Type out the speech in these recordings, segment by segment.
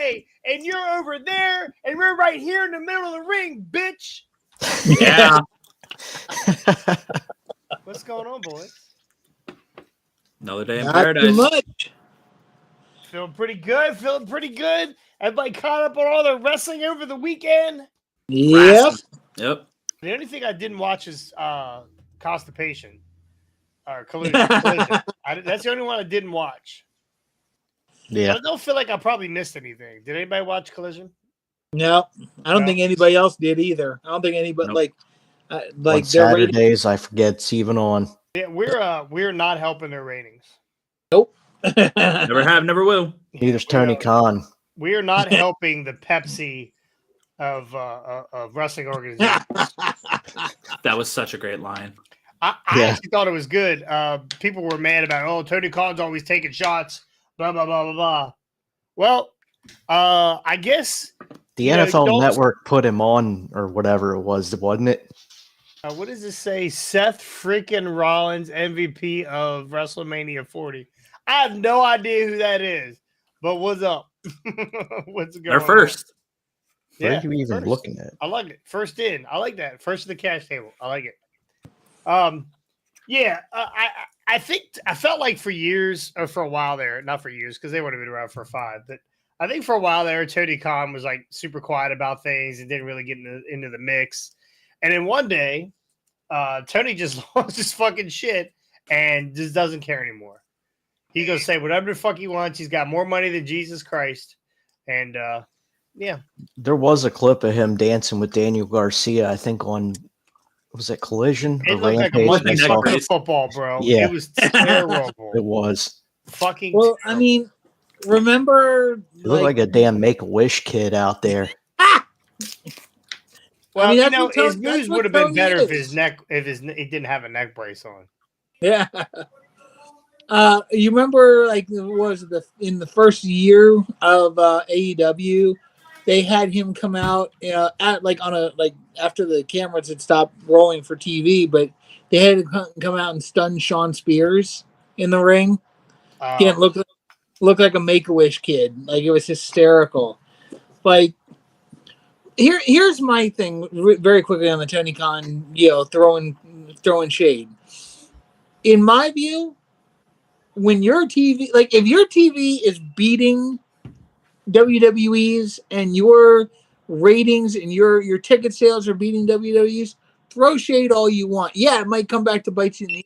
hey, and you're over there, and we're right here in the middle of the ring, bitch. Yeah. What's going on, boys? Another day in Not paradise. too much. Feeling pretty good. Everybody caught up on all the wrestling over the weekend. Yep. Yep. The only thing I didn't watch is Constipation or Collision. That's the only one I didn't watch. Yeah. I don't feel like I probably missed anything. Did anybody watch Collision? No, I don't No. think anybody else did either. I don't think anybody Nope. like On Saturdays, I forget it's even on. Yeah, we're not helping their ratings. Nope. Never have, never will. Neither's Tony Khan. We are not helping the Pepsi of wrestling organizations. That was such a great line. I actually thought it was good. People were mad about, Tony Khan's always taking shots, blah, blah, blah, blah, blah. Well, I guess The NFL Network put him on, or whatever it was, wasn't it? what does it say? Seth freaking Rollins, MVP of WrestleMania 40. I have no idea who that is, but what's up? What's going They're first. What Yeah, are you even first. looking at? I like it. First in. I like that. First to the cash table. I like it. I think I felt like for years, or for a while there, not for years, because they would have been around for 5, but I think for a while there, Tony Khan was like super quiet about things and didn't really get into the mix. And then one day, Tony just lost his fucking shit and just doesn't care anymore. He goes say whatever the fuck he wants. He's got more money than Jesus Christ. And yeah. There was a clip of him dancing with Daniel Garcia, I think on, was it Collision? It or looked like a Rampage? monkey fucking football, bro. Yeah. It was terrible. It was. Fucking Well, terrible. I mean, remember, It looked like a damn Make-A-Wish kid out there. Well, I mean, that's what his Tony- moves that's what would have been Tony better if is. he didn't have a neck brace on. Yeah. You remember, like, in the first year of AEW, they had him come out after the cameras had stopped rolling for TV, but they had him come out and stun Sean Spears in the ring. Again, looked like a Make-A-Wish kid. Like, it was hysterical. Like, here's my thing very quickly on the Tony Khan, throwing shade. In my view, when your TV, like if your TV is beating WWE's and your ratings and your ticket sales are beating WWE's, throw shade all you want. Yeah, it might come back to bite you in the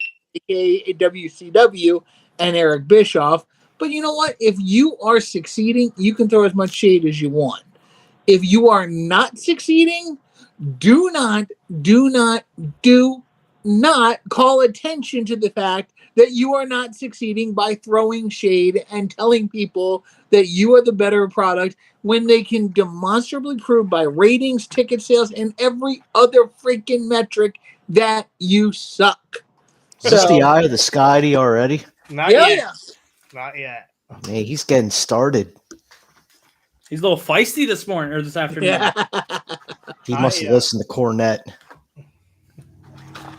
aka WCW and Eric Bischoff. But you know what? If you are succeeding, you can throw as much shade as you want. If you are not succeeding, do not call attention to the fact that you are not succeeding by throwing shade and telling people that you are the better product when they can demonstrably prove by ratings, ticket sales, and every other freaking metric that you suck. Is this the eye of the Scotty already? Not yet. Not yet. Man, he's getting started. He's a little feisty this morning or this afternoon. Yeah. He must have listened to Cornette.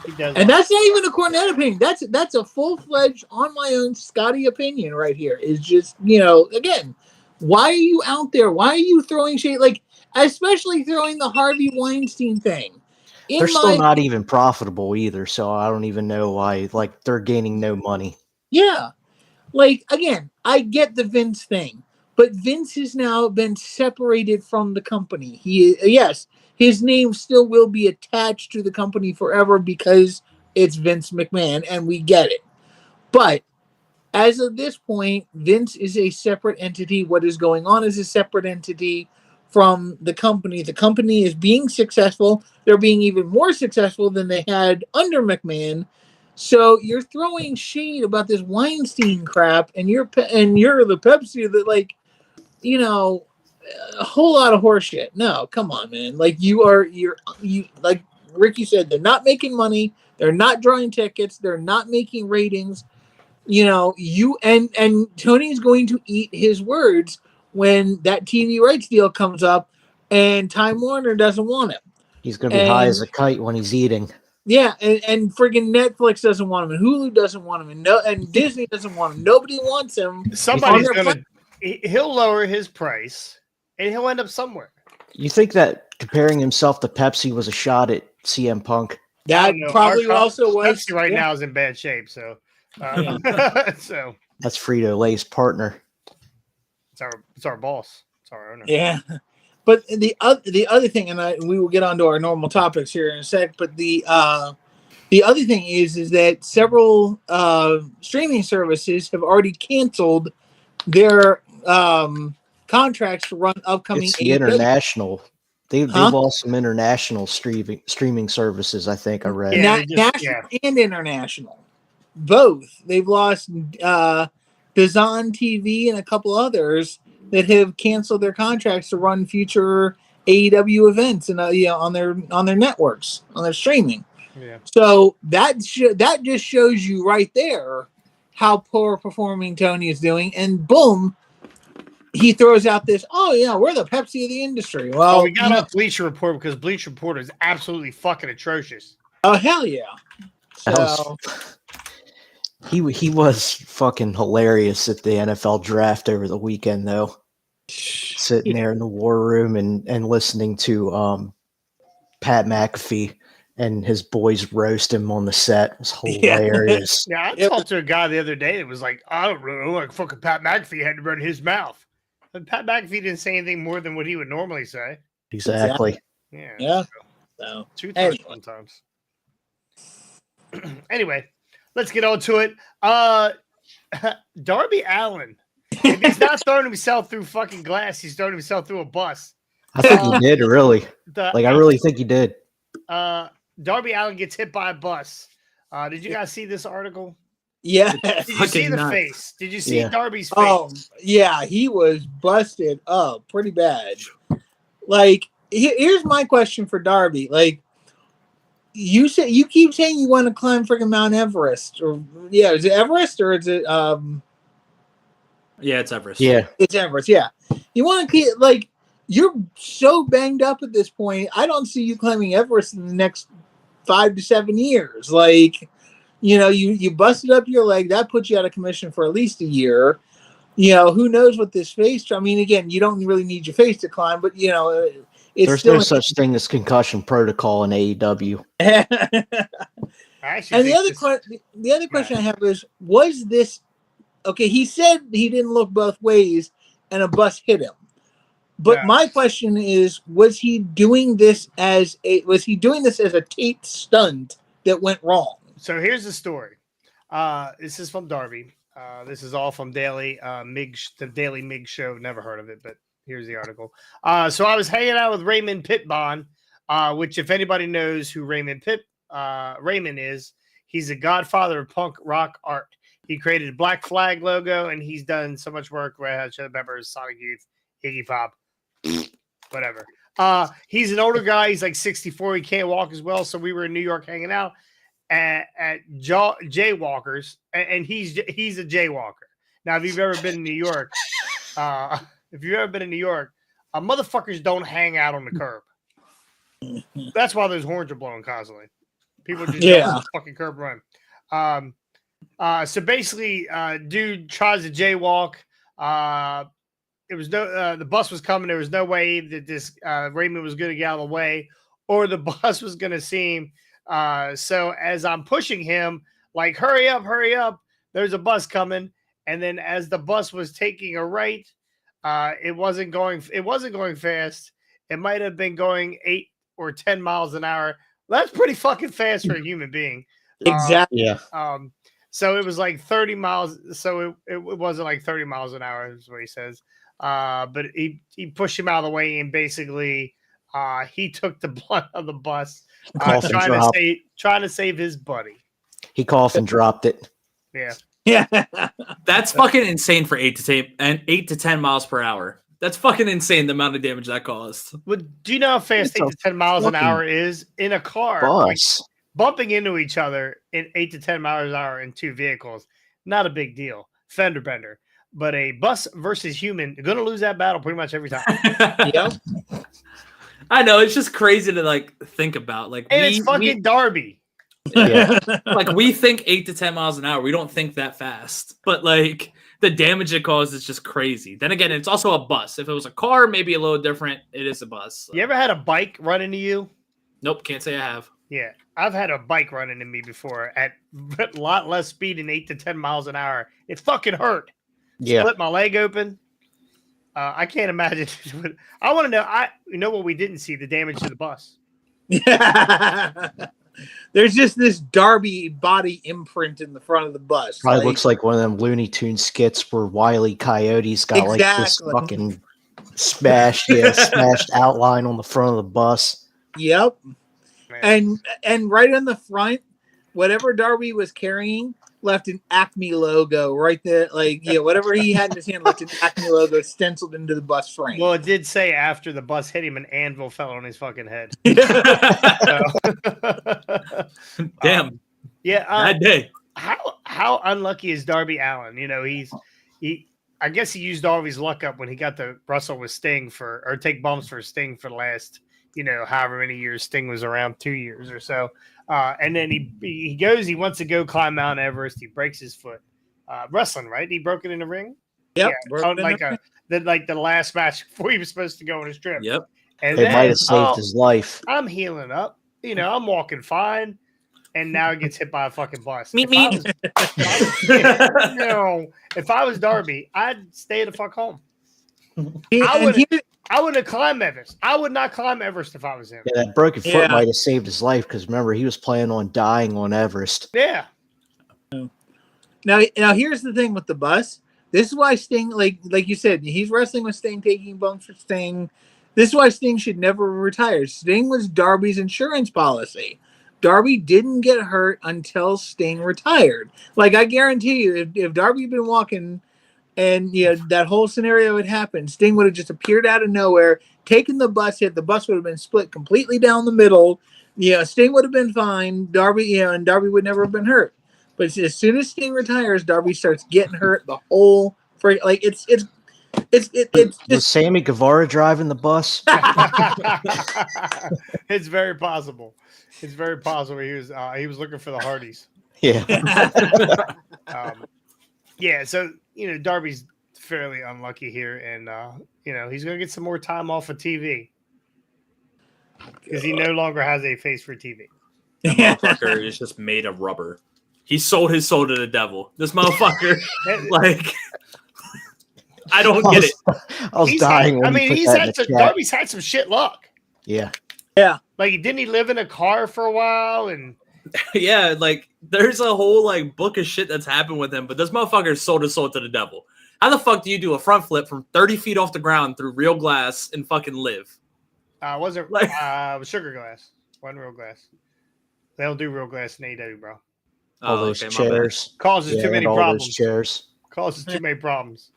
He does. And that's not even a Cornette opinion. That's a full-fledged on my own Scotty opinion right here. Is just, again, why are you out there? Why are you throwing shade? Like, especially throwing the Harvey Weinstein thing. They're still not even profitable either, so I don't even know why. Like, they're gaining no money. Yeah. Like, again, I get the Vince thing, but Vince has now been separated from the company. Yes, his name still will be attached to the company forever because it's Vince McMahon, and we get it. But as of this point, Vince is a separate entity. What is going on is a separate entity from the company. The company is being successful. They're being even more successful than they had under McMahon. So you're throwing shade about this Weinstein crap, and you're the Pepsi that, like, a whole lot of horseshit. No, come on, man. Like, you like Ricky said, they're not making money. They're not drawing tickets. They're not making ratings. And Tony's going to eat his words when that TV rights deal comes up and Time Warner doesn't want him. He's going to be high as a kite when he's eating. Yeah, and friggin' Netflix doesn't want him, and Hulu doesn't want him, and Disney doesn't want him. Nobody wants him. He'll lower his price and he'll end up somewhere. You think that comparing himself to Pepsi was a shot at CM Punk? I That don't know. probably Our also was. Pepsi right yeah. now is in bad shape, so so That's Frito-Lay's partner. it's our boss. It's our owner. Yeah. But the other thing, and we will get on to our normal topics here in a sec, but the other thing is that several streaming services have already canceled their contracts to run upcoming It's the AEW. international. They've Huh? lost some international streaming services, I think I read. Yeah, they just- national and international. Both. They've lost DAZN TV and a couple others that have canceled their contracts to run future AEW events and on their networks, on their streaming. Yeah. So that just shows you right there how poor performing Tony is doing, and boom, he throws out this, "Oh yeah, we're the Pepsi of the industry." Well, we got off Bleacher Report because Bleacher Report is absolutely fucking atrocious. oh hell yeah! That So He was fucking hilarious at the NFL draft over the weekend, though. Sitting there in the war room and listening to Pat McAfee and his boys roast him on the set. It was hilarious. Yeah, I talked to a guy the other day that was like, I don't know, like fucking Pat McAfee had to run his mouth. But Pat McAfee didn't say anything more than what he would normally say. Exactly. yeah. So Two times, anyway. sometimes. Anyway, let's get on to it. Darby Allin. If he's not throwing himself through fucking glass, he's throwing himself through a bus. I think he did, really. I really think he did. Darby Allin gets hit by a bus. Did you guys see this article? Yeah. Did you see the nuts. face? Did you see Yeah. Darby's face? Oh yeah, he was busted up pretty bad. Like, here's my question for Darby. Like, you keep saying you want to climb freaking Mount Everest, or is it Everest or is it Yeah, it's Everest. Yeah. It's Everest. Yeah, you want to keep, like, you're so banged up at this point. I don't see you climbing Everest in the next 5 to 7 years. Like, you busted up your leg. That puts you out of commission for at least a year. Who knows what this face. I mean, again, you don't really need your face to climb, but it's There's still no such thing as concussion protocol in AEW. And the other question I have is, was this okay? He said he didn't look both ways, and a bus hit him. But Yeah. my question is, was he doing this as a taped stunt that went wrong? So here's the story. This is from Darby. This is all from Daily the Daily Mig Show. Never heard of it, but here's the article. So I was hanging out with Raymond Pittbon, which, if anybody knows who Raymond is, he's a godfather of punk rock art. He created a Black Flag logo, and he's done so much work with Red Hot Chili Peppers, Sonic Youth, Iggy Pop, whatever. He's an older guy. He's like 64. He can't walk as well. So we were in New York hanging out at Jaywalkers, and he's a jaywalker. Now, if you've ever been in New York, motherfuckers don't hang out on the curb. That's why those horns are blowing constantly. People just jump on the fucking curb run. So basically, dude tries to jaywalk. It was the bus was coming. There was no way that this Raymond was going to get out of the way, or the bus was going to see him. So as I'm pushing him, like, hurry up, there's a bus coming. And then as the bus was taking a right, it wasn't going fast. It might have been going 8 or 10 miles an hour. That's pretty fucking fast for a human being. Exactly. Yeah. So it was like 30 miles. So it wasn't like 30 miles an hour, is what he says. But he pushed him out of the way, and basically he took the blunt of the bus, trying to save his buddy. He coughed and dropped it. Yeah. Yeah. That's fucking insane for 8 to 10 miles per hour. That's fucking insane, the amount of damage that caused. Well, do you know how fast It's 8 to 10 miles an fucking hour is in a car? Bus. Like, bumping into each other in 8 to 10 miles an hour in two vehicles, not a big deal. Fender bender. But a bus versus human, you're going to lose that battle pretty much every time. Yep. I know, it's just crazy to like think about. Like, And it's fucking Darby. Yeah. like we think 8 to 10 miles an hour. We don't think that fast. But like the damage it caused is just crazy. Then again, it's also a bus. If it was a car, maybe a little different. It is a bus. So. You ever had a bike run into you? Nope, can't say I have. Yeah, I've had a bike run into me before at a lot less speed than 8 to 10 miles an hour. It fucking hurt. Yeah. Split my leg open. I can't imagine. I want to know. You know what we didn't see? The damage to the bus. There's just this Darby body imprint in the front of the bus. Probably looks like one of them Looney Tunes skits where Wile E. Coyote's got like this fucking smashed outline on the front of the bus. Yep. Man. And right on the front, whatever Darby was carrying left an Acme logo right there. Like, yeah, whatever he had in his hand left an Acme logo stenciled into the bus frame. Well, it did say after the bus hit him, an anvil fell on his fucking head. Damn. Yeah. Bad day. How unlucky is Darby Allin? You know, I guess he used all of his luck up when he got to wrestle with Sting or take bumps for Sting for the last, however many years Sting was around, 2 years or so. And then he wants to go climb Mount Everest. He breaks his foot. Wrestling, right? He broke it in the ring. Yep. Yeah, the last match before he was supposed to go on his trip. Yep. And It might have saved his life. I'm healing up. I'm walking fine. And now it gets hit by a fucking bus. Meep. If I was Darby, I'd stay the fuck home. I wouldn't have climbed Everest. I would not climb Everest if I was him. Yeah, that broken foot might have saved his life because remember, he was planning on dying on Everest. Yeah. Now here's the thing with the bus. This is why Sting, like you said, he's wrestling with Sting, taking bumps for Sting. This is why Sting should never retire. Sting was Darby's insurance policy. Darby didn't get hurt until Sting retired. Like, I guarantee you, if Darby had been walking and that whole scenario had happened, Sting would have just appeared out of nowhere, taken the bus hit. The bus would have been split completely down the middle. Sting would have been fine. Darby, and Darby would never have been hurt. But as soon as Sting retires, Darby starts getting hurt. The whole it's Was Sammy Guevara driving the bus? It's very possible. It's very possible he was looking for the Hardys. Yeah. So Darby's fairly unlucky here, and he's going to get some more time off of TV because he no longer has a face for TV. That motherfucker is just made of rubber. He sold his soul to the devil. This motherfucker, I don't get it. I was dying. Darby's had some shit luck. Yeah. Yeah. Like, didn't he live in a car for a while? And yeah, there's a whole book of shit that's happened with him, but this motherfucker sold his soul to the devil. How the fuck do you do a front flip from 30 feet off the ground through real glass and fucking live? Was it sugar glass? Wasn't real glass. They don't do real glass in AEW, bro. All those chairs causes too many problems. Those chairs Causes too many problems.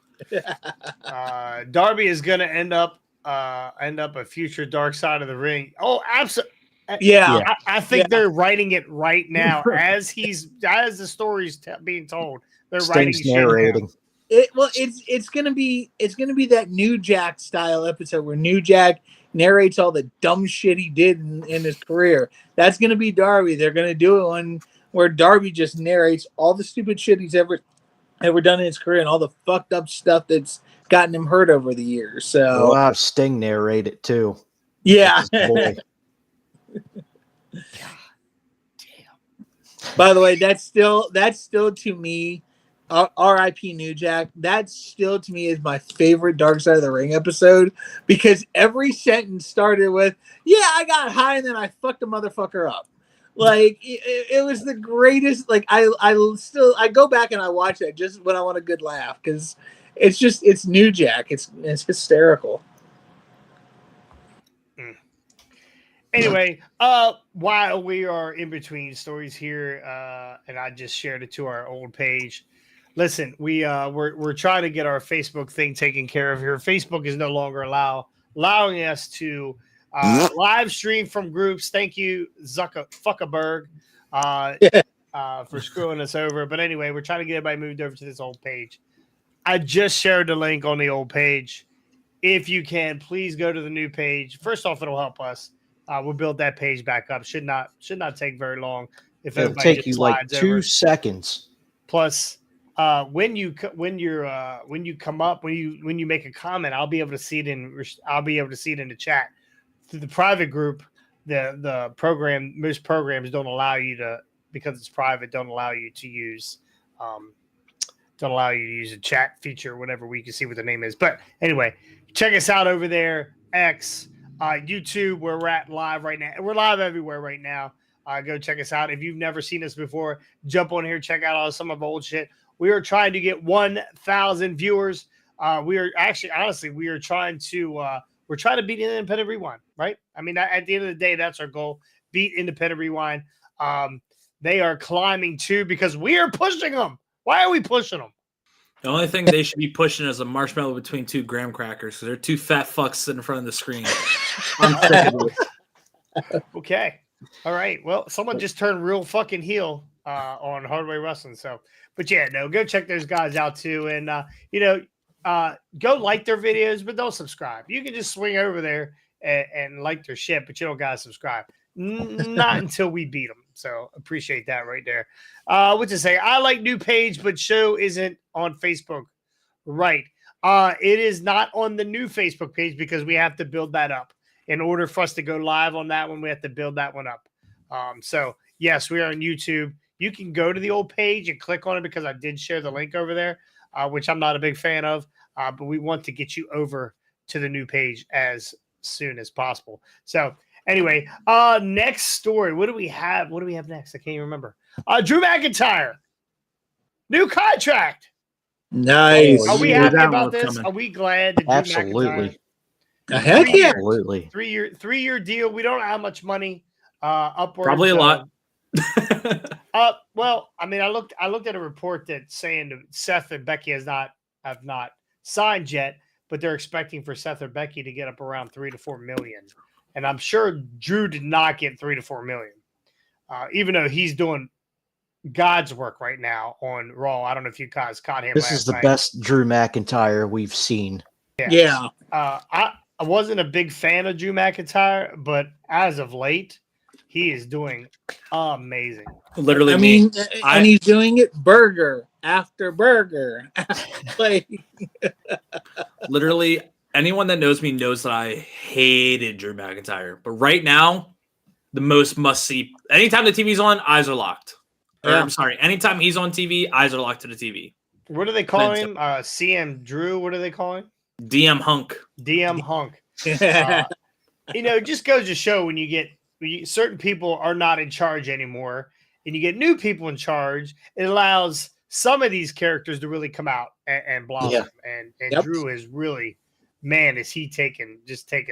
Darby is going to end up a future Dark Side of the Ring. Oh, absolutely. Yeah. I think they're writing it right now as the story's being told. They're Sting's writing narrating. It's gonna be that New Jack style episode where New Jack narrates all the dumb shit he did in his career. That's gonna be Darby. They're gonna do it one where Darby just narrates all the stupid shit he's ever done in his career and all the fucked up stuff that's gotten him hurt over the years. So we'll have Sting narrate it too. Yeah. By the way, that's still to me, R.I.P. New Jack. That still to me is my favorite Dark Side of the Ring episode because every sentence started with, "Yeah, I got high and then I fucked a motherfucker up." Like it was the greatest. Like I go back and I watch that just when I want a good laugh because it's New Jack. It's hysterical. Anyway, while we are in between stories here, and I just shared it to our old page. Listen, we're trying to get our Facebook thing taken care of here. Facebook is no longer allowing us to live stream from groups. Thank you, Zuckerberg, for screwing us over. But anyway, we're trying to get everybody moved over to this old page. I just shared the link on the old page. If you can, please go to the new page. First off, it'll help us. We'll build that page back up. Should not take very long. If it'll take you like 2 seconds. Plus, when you come up, when you make a comment, I'll be able to see it in the chat through the private group. The program, most programs don't allow you to, because it's private, don't allow you to use a chat feature or whatever, where you can see what the name is. But anyway, check us out over there. X, YouTube, where we're at live right now. We're live everywhere right now. Go check us out. If you've never seen us before, jump on here, check out some of our old shit. We are trying to get 1,000 viewers. We are actually, honestly, we're trying to beat Independent Rewind, right? I mean, at the end of the day, that's our goal. Beat Independent Rewind. They are climbing too because we are pushing them. Why are we pushing them? The only thing they should be pushing is a marshmallow between two graham crackers, because they're two fat fucks sitting in front of the screen. I'm sick of this. Okay. All right. Well, someone just turned real fucking heel on Hardway Wrestling. So, but yeah, no, go check those guys out too. And, go like their videos, but don't subscribe. You can just swing over there and like their shit, but you don't got to subscribe. Not until we beat them. So appreciate that right there. What to say? I like new page, but show isn't on Facebook. Right. It is not on the new Facebook page because we have to build that up. In order for us to go live on that one, we have to build that one up. So yes, we are on YouTube. You can go to the old page and click on it because I did share the link over there, which I'm not a big fan of. But we want to get you over to the new page as soon as possible. So anyway, next story. What do we have? What do we have next? I can't even remember. Drew McIntyre, new contract. Nice. Are we Yeah, happy that about one's this? coming. Are we glad that Drew Absolutely. McIntyre, Heck yeah. Absolutely. 3-year deal? We don't know how much money. Upwards. Probably a lot. Well, I mean, I looked at a report that's saying that Seth and Becky have not signed yet, but they're expecting for Seth or Becky to get up around 3 to 4 million. And I'm sure Drew did not get 3 to 4 million, even though he's doing God's work right now on Raw. I don't know if you guys caught him. This is the best Drew McIntyre we've seen. Yeah. I wasn't a big fan of Drew McIntyre, but as of late, he is doing amazing. Literally, and he's doing it burger after burger. Like, literally, anyone that knows me knows that I hated Drew McIntyre. But right now, the most must-see. Anytime the TV's on, eyes are locked. Or, Yeah. I'm sorry. Anytime he's on TV, eyes are locked to the TV. What do they call him? CM Drew. What do they call him? DM Hunk. DM Hunk. It just goes to show when certain people are not in charge anymore and you get new people in charge, it allows some of these characters to really come out and blossom. Yeah. And yep. Drew is really, man, is he taking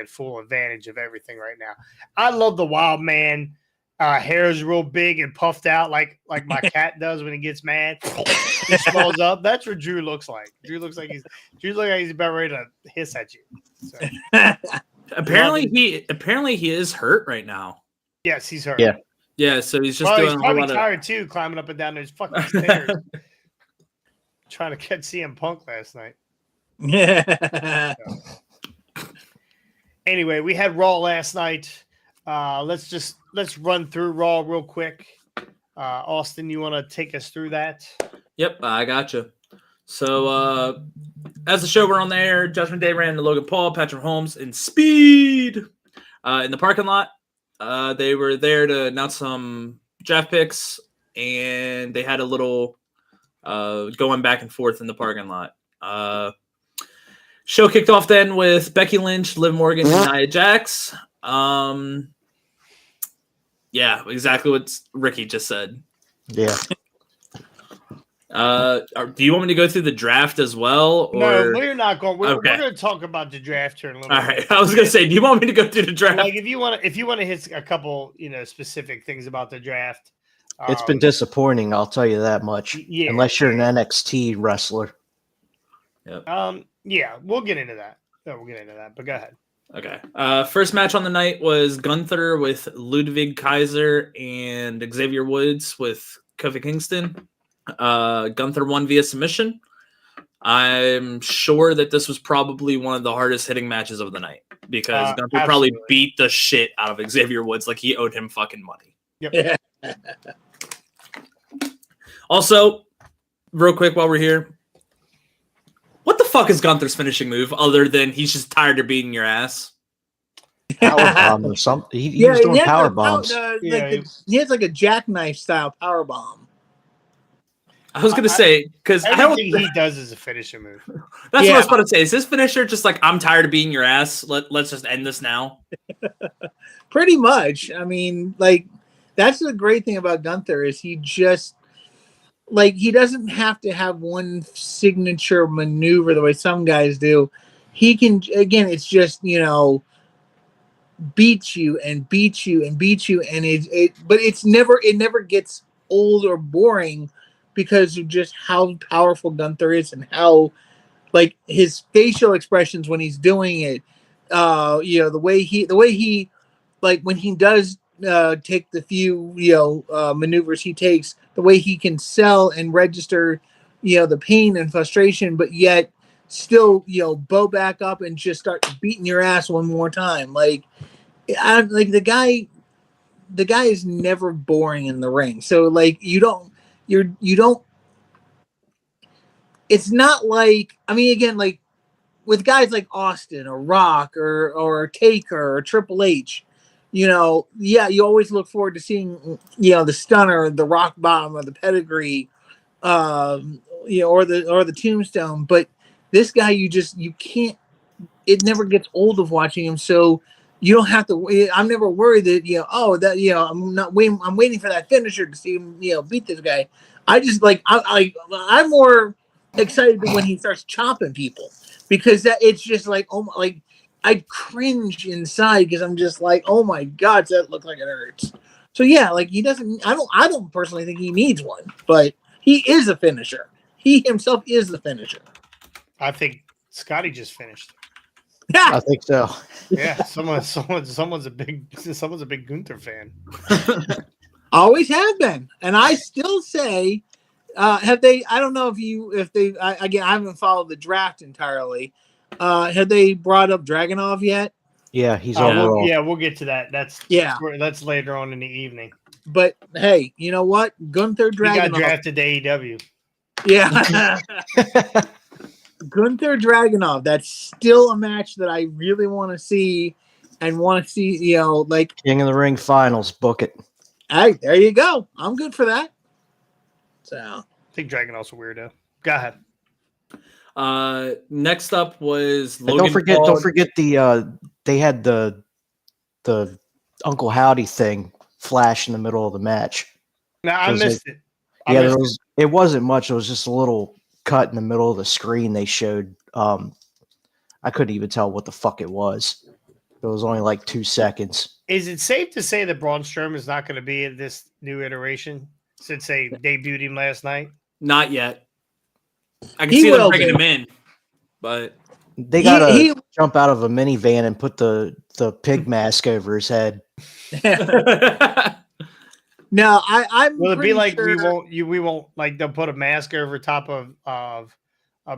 full advantage of everything right now. I love the wild man. Hair is real big and puffed out like my cat does when he gets mad. He swells up. That's what Drew looks like. Drew looks like he's about ready to hiss at you. So. Apparently he is hurt right now. Yes, he's hurt. Yeah. So he's just doing he's probably tired too, climbing up and down those fucking stairs, trying to catch CM Punk last night. Yeah. So. Anyway, we had Raw last night. Let's run through Raw real quick. Austin, you want to take us through that? Yep, I gotcha. So, as the show were on the air, Judgment Day ran into Logan Paul, Patrick Holmes, and Speed in the parking lot. They were there to announce some draft picks, and they had a little going back and forth in the parking lot. Show kicked off then with Becky Lynch, Liv Morgan, and Nia Jax. Yeah, exactly what Ricky just said. Yeah. Do you want me to go through the draft as well? Or? No, we're not going. We're going to talk about the draft here in a little bit. All right. I was going to say, do you want me to go through the draft? Like, if you want to hit a couple, specific things about the draft. It's been disappointing, I'll tell you that much. Yeah. Unless you're an NXT wrestler. Yep. Yeah, we'll get into that. But go ahead. Okay. First match on the night was Gunther with Ludwig Kaiser and Xavier Woods with Kofi Kingston. Gunther won via submission. I'm sure that this was probably one of the hardest hitting matches of the night because Gunther probably beat the shit out of Xavier Woods like he owed him fucking money. Yep. Also, real quick while we're here. What the fuck is Gunther's finishing move other than he's just tired of beating your ass? Power bomb or something. He was doing power bombs. He has like a jackknife style power bomb. I was gonna say because everything he does is a finishing move. That's what I was about to say. Is this finisher just like I'm tired of beating your ass? Let's just end this now. Pretty much. I mean, like that's the great thing about Gunther is he just like he doesn't have to have one signature maneuver the way some guys do. He can again. It's just beat you and beat you and beat you, and but it never gets old or boring because of just how powerful Gunther is and how like his facial expressions when he's doing it. The way he like when he does take the few maneuvers he takes, the way he can sell and register the pain and frustration, but yet still bow back up and just start beating your ass one more time. Like the guy is never boring in the ring. So like you don't it's not like, I mean, again, like with guys like Austin or Rock or Taker or Triple H, you always look forward to seeing, the stunner, the rock bottom, or the pedigree, or the tombstone. But this guy, you can't. It never gets old of watching him. So you don't have to. I'm never worried that I'm waiting for that finisher to see him beat this guy. I just I'm more excited when he starts chopping people because it's just like I cringe inside because I'm just like, oh my god, does that look like it hurts? So yeah, like he doesn't. I don't personally think he needs one, but he is a finisher. He himself is the finisher. I think Scotty just finished. I think so. Yeah, someone's a big Gunther fan. Always have been, and I still say, have they? I don't know if they. Again, I haven't followed the draft entirely. Have they brought up Dragunov yet? Yeah, he's overall. We'll get to that. That's later on in the evening. But hey, you know what? Gunther Dragunov. He got drafted to AEW. Yeah. Gunther Dragunov. That's still a match that I really want to see and want to see, like King of the Ring finals. Book it. Hey, there you go. I'm good for that. So I think Dragunov's a weirdo. Go ahead. Next up was Logan Don't forget Paul. they had the Uncle Howdy thing flash in the middle of the match. No, I missed it. It wasn't much. It was just a little cut in the middle of the screen they showed. I couldn't even tell what the fuck it was. It was only like 2 seconds. Is it safe to say that Braun Strowman is not going to be in this new iteration since they debuted him last night? Not yet. I can see them bringing him in, but they gotta jump out of a minivan and put the pig mask over his head. No, I'm. Will it be like sure we won't like they'll put a mask over top of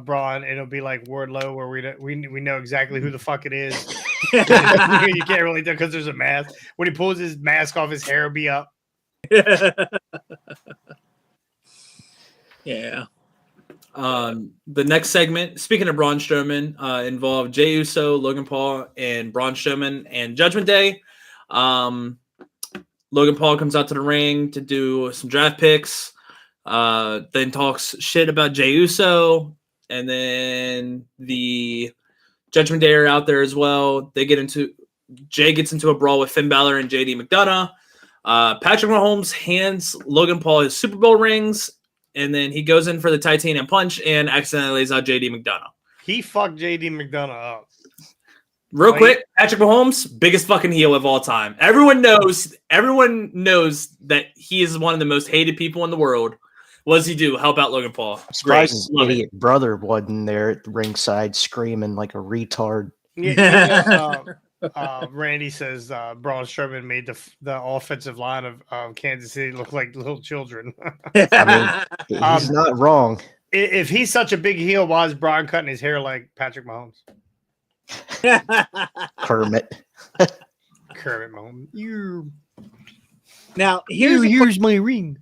Braun, and it'll be like Wardlow where we know exactly who the fuck it is. You can't really tell because there's a mask. When he pulls his mask off, his hair will be up. Yeah. The next segment, speaking of Braun Strowman, involved Jey Uso, Logan Paul, and Braun Strowman and Judgment Day. Logan Paul comes out to the ring to do some draft picks, then talks shit about Jey Uso, and then the Judgment Day are out there as well. Jay gets into a brawl with Finn Balor and JD McDonough. Patrick Mahomes hands Logan Paul his Super Bowl rings, and then he goes in for the titanium punch and accidentally lays out JD McDonough. He fucked JD McDonough up. Real quick, Patrick Mahomes, biggest fucking heel of all time. Everyone knows that he is one of the most hated people in the world. What does he do? Help out Logan Paul. Surprised his idiot brother wasn't there at the ringside screaming like a retard. Randy says Braun Strowman made the offensive line of Kansas City look like little children. I mean, he's not wrong. If he's such a big heel, why is Braun cutting his hair like Patrick Mahomes? Kermit Mahomes. Now here's my ring.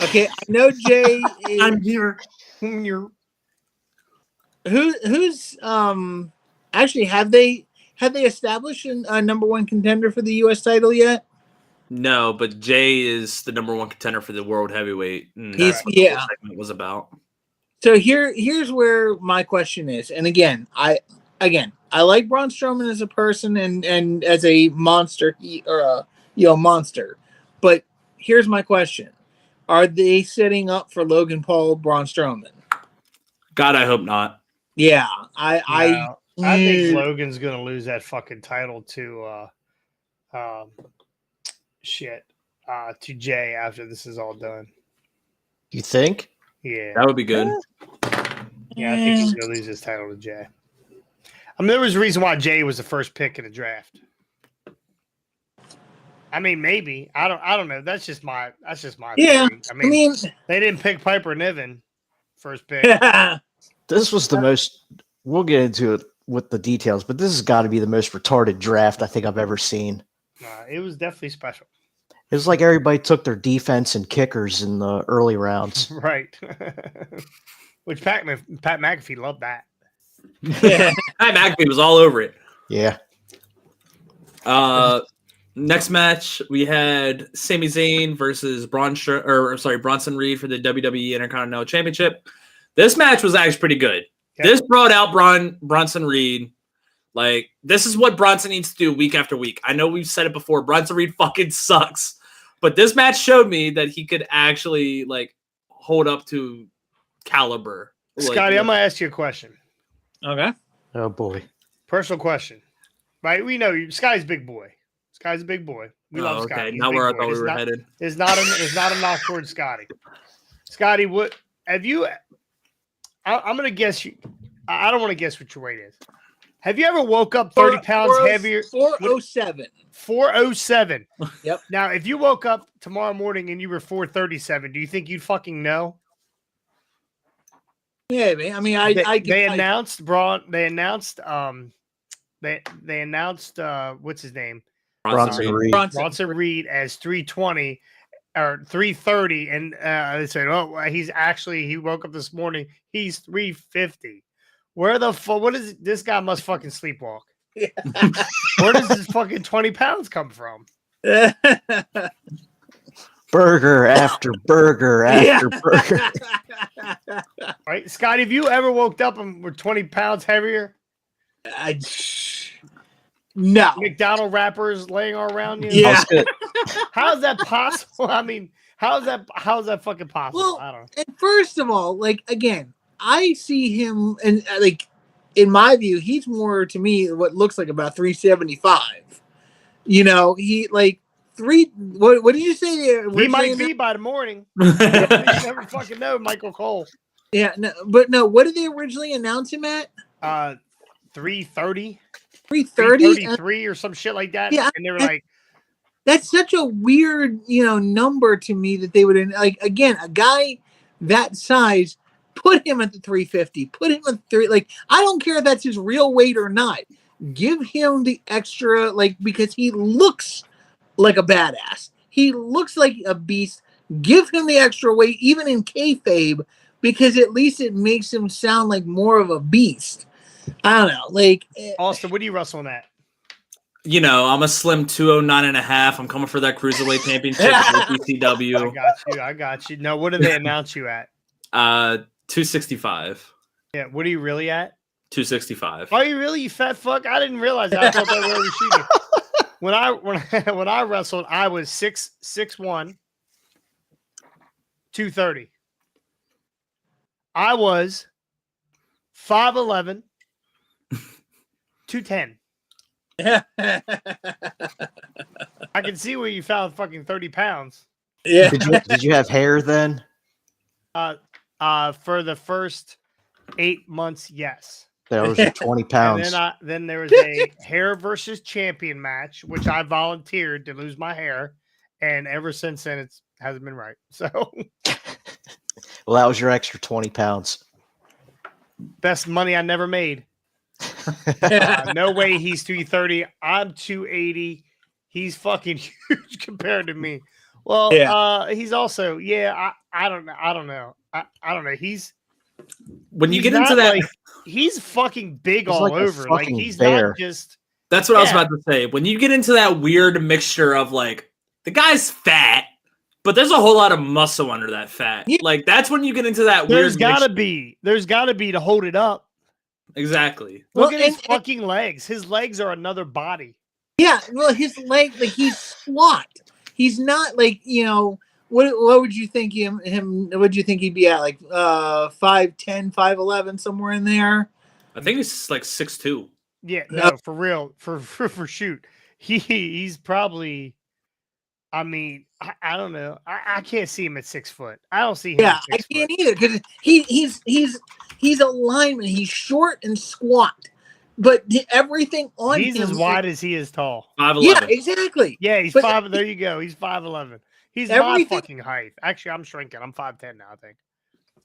Okay, I know Jay. I'm here. Who's actually have they established a number one contender for the U.S. title yet? No, but Jay is the number one contender for the world heavyweight. And He's- that's what the yeah. whole segment was about. So here's where my question is, and again, I like Braun Strowman as a person and as a monster, monster. But here's my question: are they setting up for Logan Paul, Braun Strowman? God, I hope not. Yeah, I think Logan's gonna lose that fucking title to to Jay after this is all done. You think? Yeah, That would be good. yeah, I think he's gonna lose his title to Jay. I mean, there was a reason why Jay was the first pick in the draft. I mean, maybe I don't know. That's just my theory. I mean, they didn't pick Piper Niven first pick. This was the most. We'll get into it with the details, but this has got to be the most retarded draft I think I've ever seen. It was definitely special. It was like everybody took their defense and kickers in the early rounds. Right. Which Pat McAfee loved that. Pat McAfee was all over it. Yeah. Next match we had Sami Zayn versus Bronson Reed for the WWE Intercontinental Championship. This match was actually pretty good. Yeah. This brought out Bronson Reed. Like, this is what Bronson needs to do week after week. I know we've said it before. Bronson Reed fucking sucks. But this match showed me that he could actually, like, hold up to caliber. Scotty, I'm going to ask you a question. Okay. Oh, boy. Personal question. Right? We know you. Scotty's a big boy. Scotty's a big boy. We love Scotty. Okay, He's now a big where I boy. thought we It's were not- headed. It's not a knock towards Scotty. Scotty, what have you? I'm gonna guess you. I don't want to guess what your weight is. Have you ever woke up 30 pounds heavier? 407. 407. Yep. Now, if you woke up tomorrow morning and you were 437, do you think you'd fucking know? Yeah, man. I mean, They announced Braun. They announced they announced what's his name? Bronson Reed. Bronson Reed as 320 or 330, and they said, "Oh, he woke up this morning. He's 350." Where the fuck? What is this guy? Must fucking sleepwalk. Yeah. Where does this fucking 20 pounds come from? Burger after burger after burger. Right, Scott? Have you ever woke up and were 20 pounds heavier? No. McDonald wrappers laying all around you. Yeah. How is that possible? I mean, how is that fucking possible? Well, I don't know. and first of all, like, again, I see him, and like, in my view, he's more to me what looks like about 375. You know, he like what did you say? He might be by the morning. You never fucking know, Michael Cole. Yeah, no, but no, what did they originally announce him at? 330. 330? 333 or some shit like that. Yeah, And they were like, that's such a weird, number to me that they would, like, again, a guy that size, put him at the 350, put him at like, I don't care if that's his real weight or not. Give him the extra, like, because he looks like a badass. He looks like a beast. Give him the extra weight, even in kayfabe, because at least it makes him sound like more of a beast. I don't know. Like, Austin, what are you wrestling at? You know, I'm a slim 209.5. I'm coming for that cruiserweight championship with ECW. I got you. No, what did they announce you at? 265. Yeah, what are you really at? 265. Are you really, you fat fuck? I didn't realize that. I thought that were shooting. When I wrestled, I was 6'1", 230. I was 5'11", 210. I can see where you found fucking 30 pounds. yeah. Did you have hair then? For the first 8 months, yes. That was your 20 pounds. And then there was a hair versus champion match, which I volunteered to lose my hair, and ever since then it hasn't been right. So, Well, that was your extra 20 pounds. best money I never made. No way he's 230. I'm 280. He's fucking huge compared to me. Well, Yeah. he's also I don't know. I don't know. I don't know. When you he's get into not that, like he's fucking big He's all like a over. Like fucking he's bear. not just that's what I was Yeah. about to say. When you get into that weird mixture of like the guy's fat, but there's a whole lot of muscle under that fat. Yeah. Like that's when you get into that there's weird gotta mixture. be. There's gotta be to hold it up. Exactly. Look Well, at his and- fucking legs. His legs are another body. Yeah, well, his leg, like he's squat. He's not like what would you think him? What would you think he'd be at? Like 5'10", 5'11", somewhere in there. I think he's like 6'2". Yeah, No. no, for real. For shoot. He's probably I mean, I don't know. I can't see him at 6 foot. I don't see him Yeah, at I 6 can't foot. either because he's a lineman. He's short and squat, but everything on He's him. as wide as he is tall. 5'11". Yeah, exactly. Yeah, he's But 5. There you go. He's 5'11". He's my Everything- fucking height. Actually, I'm shrinking. I'm 5'10" now, I think.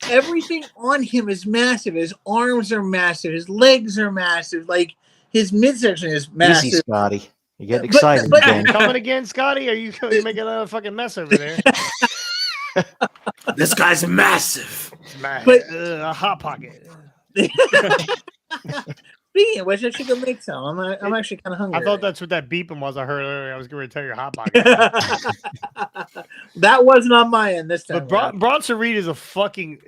Everything on him is massive. His arms are massive. His legs are massive. Like his midsection is massive. Easy, Scotty. You get But- excited but- again. Coming again, Scotty? Are you making another fucking mess over there? This guy's massive. But- A hot pocket. Speaking of which, I should go make some. I'm actually kind of hungry. I thought that's what that beeping was. I heard earlier. I was going to tell you hot pocket. That wasn't on my end this time. But Bronson Reed is a fucking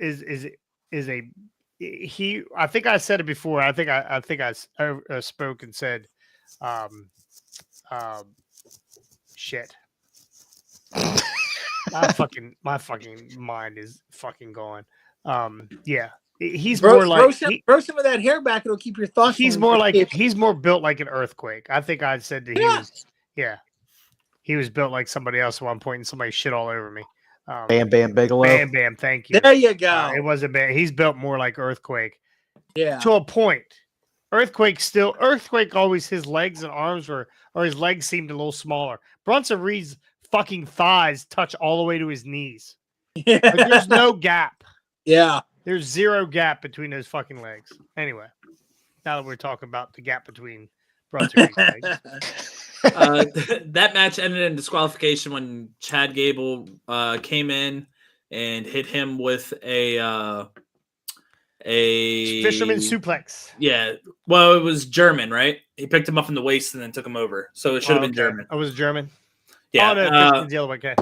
he. I think I said it before. I think I spoke and said, shit. my fucking mind is fucking going. Yeah. He's more like throw some of that hair back. It'll keep your thoughts. he's more built like an earthquake. I think I said that he was built like somebody else at one point, and somebody shit all over me. Bam Bam Bigelow. Bam Bam, thank you. There you go. It wasn't bad. He's built more like earthquake Yeah. to a point. Earthquake always his legs and arms or his legs seemed a little smaller. Bronson Reed's fucking thighs touch all the way to his knees. Like, there's no gap. Yeah. There's zero gap between those fucking legs. Anyway, now that we're talking about the gap between Bronson Reed's legs. That match ended in disqualification when Chad Gable came in and hit him with a Fisherman suplex. Yeah, well, it was German, right? He picked him up in the waist and then took him over, so it should have been Okay. German. I was German. Yeah, Oh, no, Fisherman's the other way. Okay.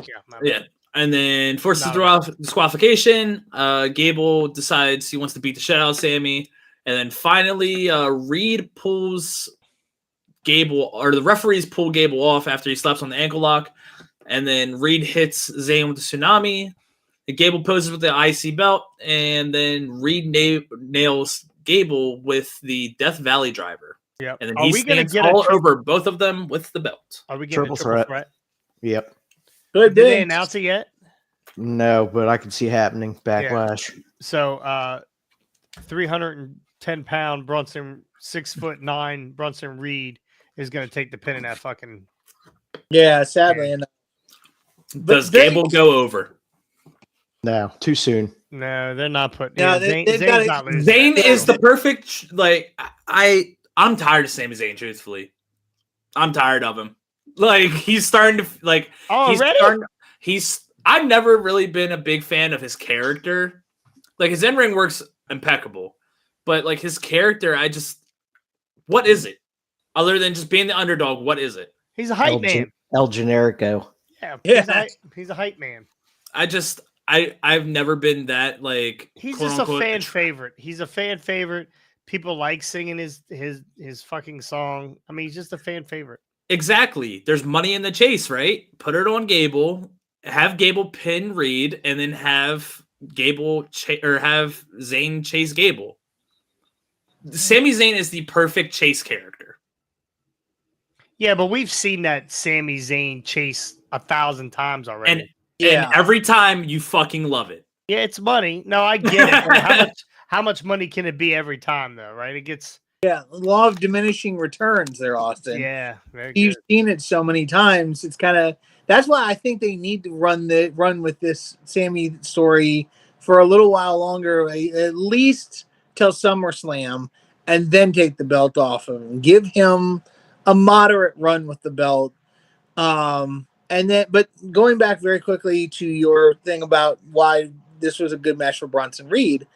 yeah. And then forces Not through disqualification. Gable decides he wants to beat the shit out of Sammy. And then finally, Reed pulls Gable, or the referees pull Gable off after he slaps on the ankle lock. And then Reed hits Zayn with the tsunami. Gable poses with the IC belt. And then Reed nails Gable with the Death Valley driver. Yep. And then Are he we gonna stands get a all over both of them with the belt. Are we getting Triple a triple threat. threat? Yep. Good Did they day. announce it yet? No, but I can see happening. Backlash. So 310-pound Brunson, 6'9" Brunson Reed is going to take the pin in that fucking. Yeah, sadly enough. Does they- Gable go over? No, too soon. No, they're not putting. No, Yeah, they've Zayn's gotta- not losing. Zayn that. is the perfect, like, I'm tired of Sami Zayn, truthfully. I'm tired of him. Like, he's starting to, like, Already? I've never really been a big fan of his character. Like, his in-ring works impeccable. But, like, his character, what is it? Other than just being the underdog, what is it? He's a hype man. El Generico. Yeah, Yeah. He's a hype man. I've never been that, like, He's quote just a unquote, fan favorite. He's a fan favorite. People like singing his fucking song. I mean, he's just a fan favorite. Exactly. There's money in the chase, right? Put it on Gable, have Gable pin Reed, and then have Gable have Zayn chase Gable. Sami Zayn is the perfect chase character. Yeah, but we've seen that Sami Zayn chase 1,000 times already. And every time you fucking love it. Yeah, it's money. No, I get it. But how much money can it be every time though, right? It gets law of diminishing returns there, Austin. yeah, very You've good. seen it so many times. It's kind of that's why I think they need to run with this Sammy story for a little while longer, at least till SummerSlam, and then take the belt off of him. Give him a moderate run with the belt. And then, but going back very quickly to your thing about why this was a good match for Bronson Reed,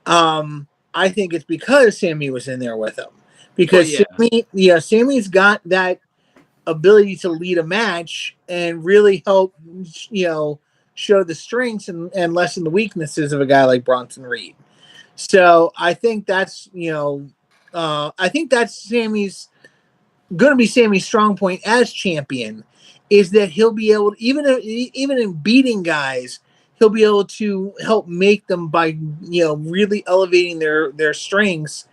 I think it's because Sammy was in there with him. Because Sammy's got that ability to lead a match and really help, show the strengths and lessen the weaknesses of a guy like Bronson Reed. So I think that's, I think that's Sammy's going to be Sammy's strong point as champion, is that he'll be able to, even in beating guys, he'll be able to help make them by, really elevating their strengths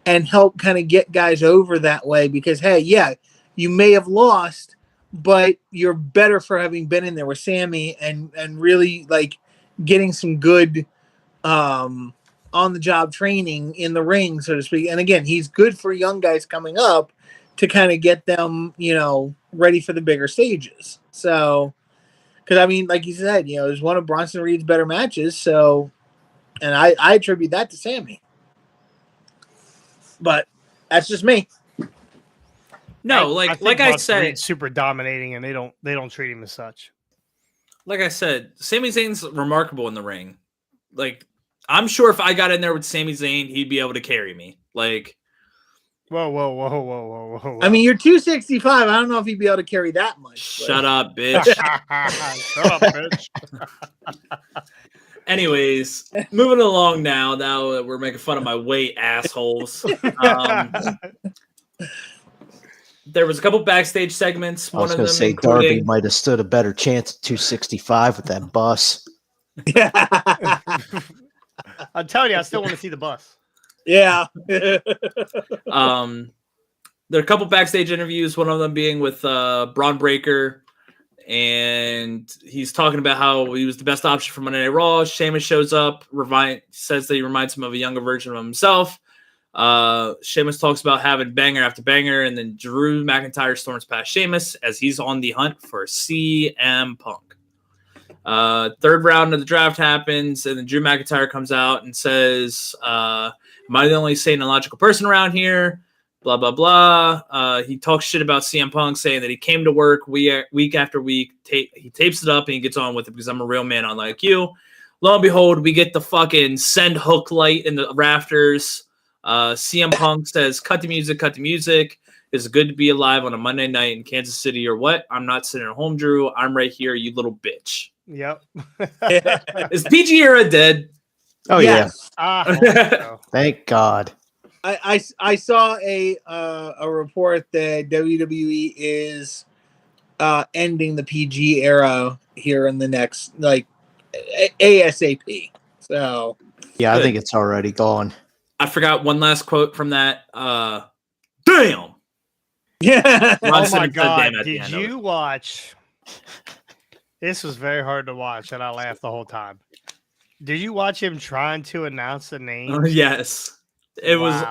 and help kind of get guys over that way. Because, hey, yeah, you may have lost, but you're better for having been in there with Sammy and really like getting some good on the job training in the ring, so to speak. And again, he's good for young guys coming up to kind of get them, ready for the bigger stages. So, because I mean, like you said, it was one of Bronson Reed's better matches. So, and I attribute that to Sammy. But that's just me. No, like I said, Reed's super dominating, and they don't treat him as such. Like I said, Sami Zayn's remarkable in the ring. Like, I'm sure if I got in there with Sami Zayn, he'd be able to carry me. Like, whoa. I mean, you're 265. I don't know if he'd be able to carry that much. Shut up, bitch. Shut up, bitch. Anyways, moving along now that we're making fun of my weight, assholes. There was a couple backstage segments. I was going to say Darby might have stood a better chance at 265 with that bus. I'm telling you, I still want to see the bus. Yeah. There are a couple backstage interviews, one of them being with Braun Breaker, and he's talking about how he was the best option for Monday Night Raw. Sheamus shows up, says that he reminds him of a younger version of himself. Sheamus talks about having banger after banger, and then Drew McIntyre storms past Sheamus as he's on the hunt for CM Punk. Third round of the draft happens, and then Drew McIntyre comes out and says, am I the only sane and logical person around here? Blah, blah, blah. He talks shit about CM Punk, saying that he came to work week after week. He tapes it up and he gets on with it because I'm a real man, unlike you. Lo and behold, we get the fucking send hook light in the rafters. CM Punk says, cut the music. It's good to be alive on a Monday night in Kansas City or what? I'm not sitting at home, Drew. I'm right here, you little bitch. Yep. Is PG era dead? Oh, yes. Yeah. Thank God. I saw a report that WWE is ending the PG era here in the next, like, ASAP. So yeah, I think it's already gone. I forgot one last quote from that. Damn. Yeah. Oh my God! Did you watch? This was very hard to watch, and I laughed the whole time. Did you watch him trying to announce the name? Yes, it was.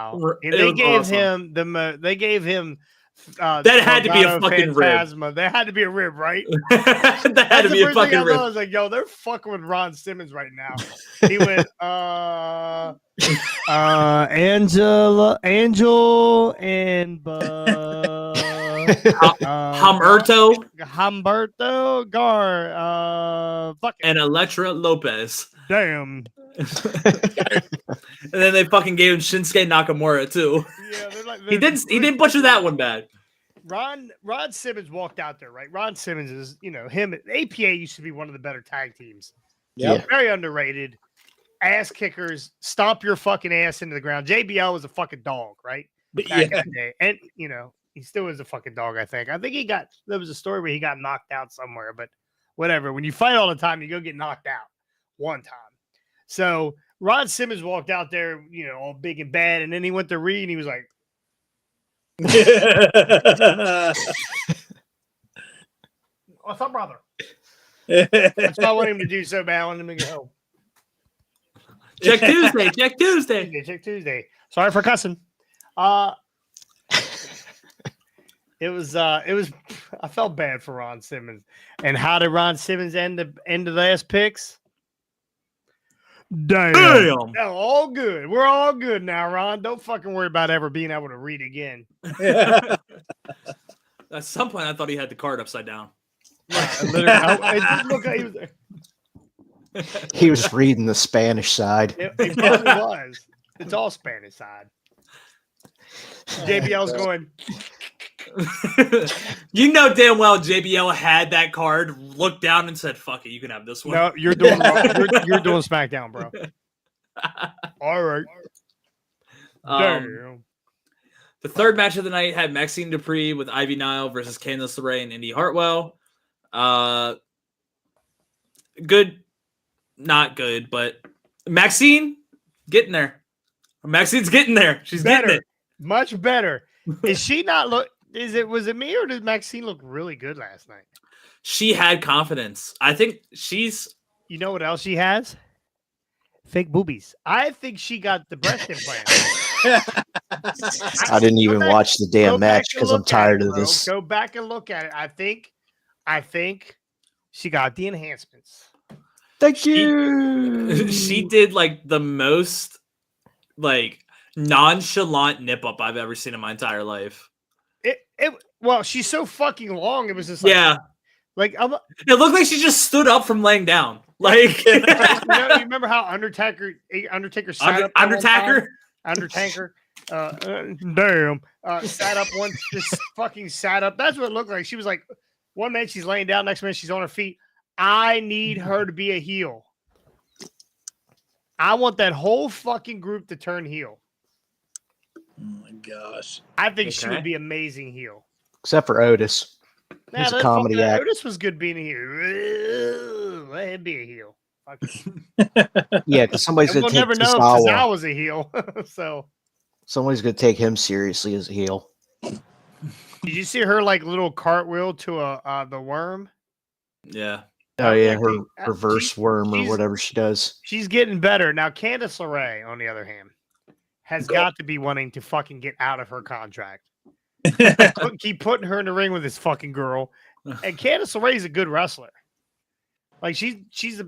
And they gave awesome. They gave him. That had to be a fucking Phantasma. rib. That had to be a rib, right? That had to be a fucking rib. I was like, yo, they're fucking with Ron Simmons right now. He went, Angel, and Humberto Gar, and Elektra Lopez. Damn. And then they fucking gave him Shinsuke Nakamura too. Yeah, he didn't butcher that one bad. Ron Simmons walked out there, right? Ron Simmons is, him. APA used to be one of the better tag teams. Yeah, very underrated. Ass kickers, stomp your fucking ass into the ground. JBL was a fucking dog, right? Back in the day. And he still is a fucking dog. I think there was a story where he got knocked out somewhere, but whatever. When you fight all the time, you go get knocked out one time. So Ron Simmons walked out there, all big and bad, and then he went to Reed and he was like, "What's up, brother?" That's what I want him to do so bad. I want him to go. Check Tuesday. Check Tuesday. Sorry for cussing. It was. I felt bad for Ron Simmons. And how did Ron Simmons end the last picks? Damn. No, all good. We're all good now, Ron. Don't fucking worry about ever being able to read again. At some point, I thought he had the card upside down. It didn't look like he was there. He was reading the Spanish side. It probably was. It's all Spanish side. JBL's going. You know damn well JBL had that card, looked down and said, "Fuck it, you can have this one." No, you're doing you're doing SmackDown, bro. All right. Damn. The third match of the night had Maxine Dupree with Ivy Nile versus Candice LeRae and Indy Hartwell. Good, not good, but Maxine getting there. Maxine's getting there. She's Better. getting it. Much better. Is she not look? Was it me or did Maxine look really good last night? She had confidence. I think she's. You know what else she has? Fake boobies. I think she got the breast implant. I didn't even watch the damn match because I'm tired of this. Go back and look at it. I think she got the enhancements. Thank you. She did like the most like nonchalant nip up I've ever seen in my entire life. Well, she's so fucking long. It was just like, yeah. Like it looked like she just stood up from laying down. Like you remember how Undertaker sat up sat up once, just fucking sat up. That's what it looked like. She was like, one minute she's laying down, next minute she's on her feet. I need her to be a heel. I want that whole fucking group to turn heel. Oh my gosh. I think she would be amazing heel. Except for Otis. He's a comedy actor. Otis was good being a heel. Let him be a heel. Yeah, because somebody's going to take never know if Tozawa was a heel. So somebody's going to take him seriously as a heel. Did you see her like little cartwheel to the worm? Yeah. Oh yeah, her reverse worm or whatever she does. She's getting better now. Candice LeRae, on the other hand, has got to be wanting to fucking get out of her contract. Keep putting her in the ring with this fucking girl. And Candice LeRae is a good wrestler. Like she's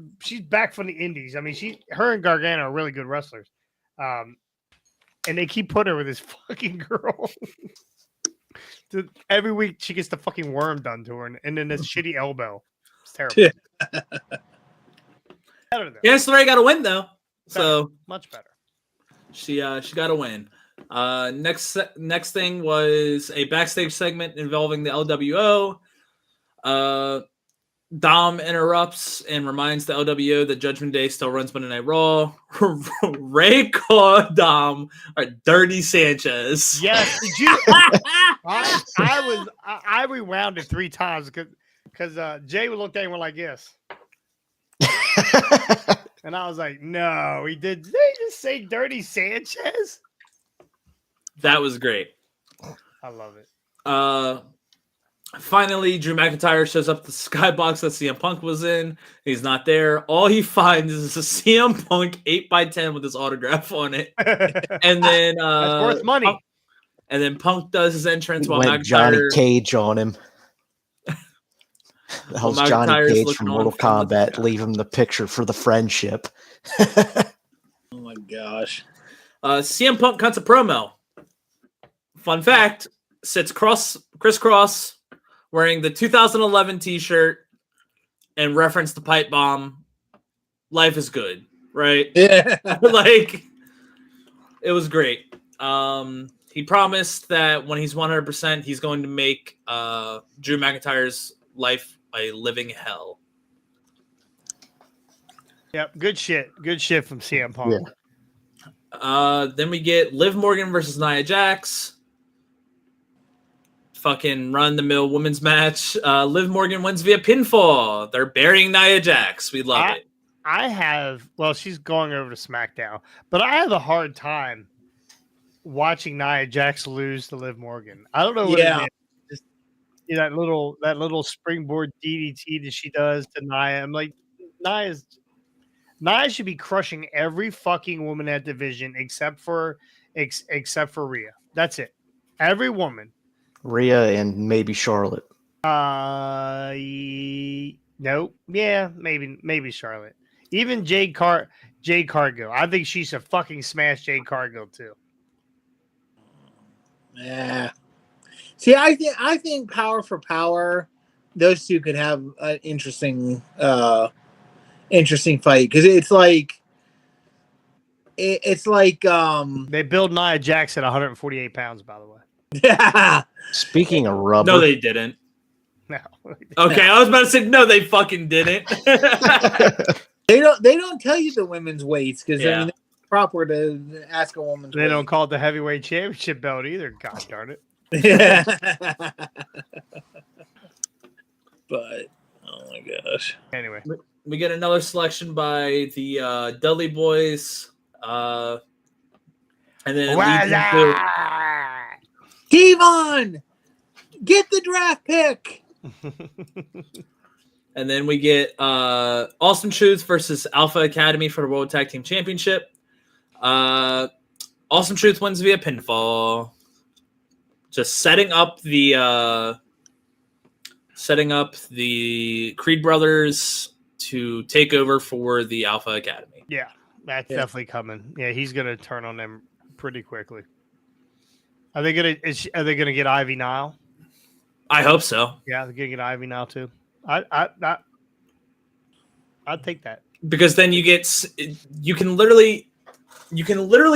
back from the indies. I mean, her and Gargano are really good wrestlers. And they keep putting her with this fucking girl. Every week she gets the fucking worm done to her, and then this shitty elbow. It's terrible. Candice LeRae got a win though, so much better. She got a win. Next thing was a backstage segment involving the LWO. Dom interrupts and reminds the LWO that Judgment Day still runs Monday Night Raw. Ray called Dom Dirty Sanchez. Yes, did you? I rewound it 3 times because Jay would look at him like this. And I was like, no, he did. Did they just say Dirty Sanchez? That was great. I love it. Finally, Drew McIntyre shows up at the skybox that CM Punk was in. He's not there. All he finds is a CM Punk 8x10 with his autograph on it. And then that's worth money. And then Punk does his entrance while went McIntyre... Johnny Cage on him. That was Johnny Cage from Mortal Kombat. Leave him the picture for the friendship. Oh my gosh. CM Punk cuts a promo. Fun fact, sits crisscross wearing the 2011 t-shirt and reference the pipe bomb. Life is good, right? Yeah. Like, it was great. He promised that when he's 100%, he's going to make Drew McIntyre's life a living hell. Yep, good shit. Good shit from CM Punk. Yeah. Then we get Liv Morgan versus Nia Jax. Fucking run-the-mill women's match. Liv Morgan wins via pinfall. They're burying Nia Jax. We love it. She's going over to SmackDown, but I have a hard time watching Nia Jax lose to Liv Morgan. I don't know what it is. Just, that little springboard DDT that she does to Nia. I'm like, Nia should be crushing every fucking woman at division except for Rhea. That's it. Every woman. Rhea and maybe Charlotte. Nope. Yeah, maybe Charlotte. Even Jade Cargill. I think she should fucking smash Jade Cargill too. Yeah. See, I think power for power, those two could have an interesting fight because it's like They build Nia Jax at 148 pounds, by the way. Speaking of rubber, No, they didn't. No. Okay, I was about to say no, they fucking didn't. they don't tell you the women's weights because I Yeah. mean it's proper to ask a woman's They weight. don't call it the heavyweight championship belt either. God darn it. Yeah. But oh my gosh. Anyway, We get another selection by the Dudley Boys. And then it leads into, Devon, get the draft pick. and then we get Awesome Truth versus Alpha Academy for the World Tag Team Championship. Awesome Truth wins via pinfall. Just setting up the Creed brothers to take over for the Alpha Academy. yeah, that's definitely coming. Yeah, he's gonna turn on them pretty quickly. Are they gonna get Ivy Nile? I hope so. Yeah, they're gonna get Ivy Nile too. I'd take that. Because then you can literally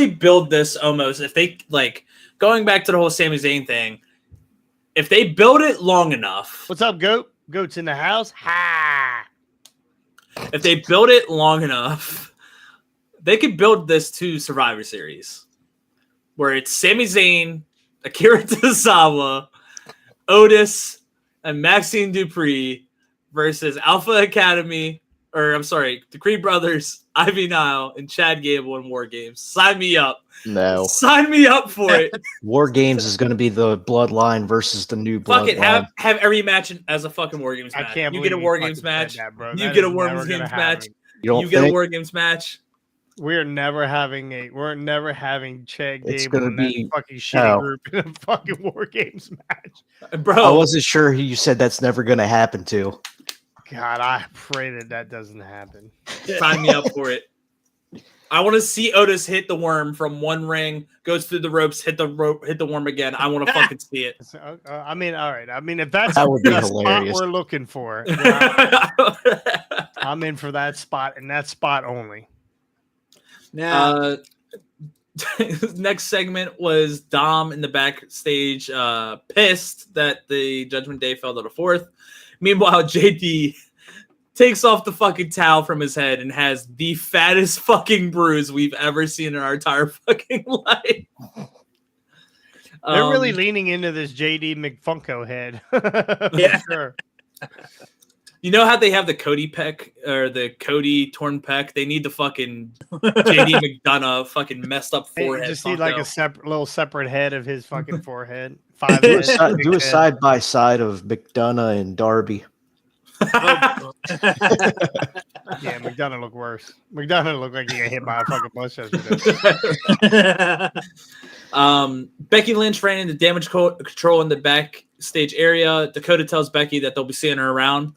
build this almost if they like going back to the whole Sami Zayn thing. If they build it long enough, What's up, Goat? Goat's in the house. Ha! if they build it long enough, they could build this to Survivor Series, where it's Sami Zayn, Akira Tozawa, Otis, and Maxine Dupree versus Alpha Academy, the Creed Brothers, Ivy Nile, and Chad Gable in War Games. Sign me up. no. Sign me up for it. War Games is going to be the Bloodline versus the new Fuck it. Bloodline. Have every match as a fucking War Games I match. can't You believe get a you War fucking Games said match. that, bro. You That get a is War never Games gonna match. happen. You don't You get a think? War Games match. We're never having Chad It's Gable gonna in that be- fucking shitty oh. group in a fucking War Games match. Bro, I wasn't sure who you said that's never going to happen to. God, I pray that doesn't happen. sign me up for it. I want to see Otis hit the worm from one ring, goes through the ropes, hit the worm again. I want to fucking see it. So, I mean, all right. I mean, if that's That would be the spot hilarious. we're looking for, I'm in for that spot and that spot only. Now Next segment was Dom in the backstage, pissed that the Judgment Day fell to the fourth. Meanwhile, JD takes off the fucking towel from his head and has the fattest fucking bruise we've ever seen in our entire fucking life. They're really leaning into this JD McFunko head. Yeah. For sure. You know how they have the Cody peck or the Cody torn peck? They need the fucking JD McDonough fucking messed up Hey, forehead. just need like a Funko. little separate head of his fucking forehead. 5 Do a, heads, si- big do a head. side by side of McDonough and Darby. Yeah, McDonough look worse. McDonough looked like he got hit by a fucking bus yesterday. Becky Lynch ran into damage control in the backstage area. Dakota tells Becky that they'll be seeing her around.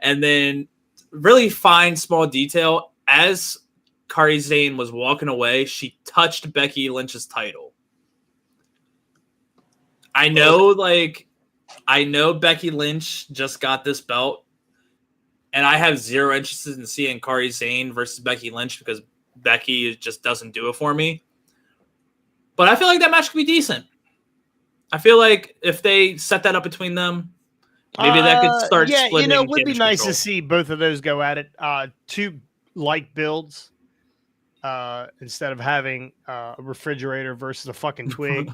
And then really fine small detail, as Kairi Sane was walking away, she touched Becky Lynch's title. I know Becky Lynch just got this belt, and I have zero interest in seeing Kairi Sane versus Becky Lynch because Becky just doesn't do it for me. But I feel like that match could be decent. I feel like if they set that up between them, maybe that could start splitting. It would be damage nice control. to see both of those go at it. Two light builds instead of having a refrigerator versus a fucking twig.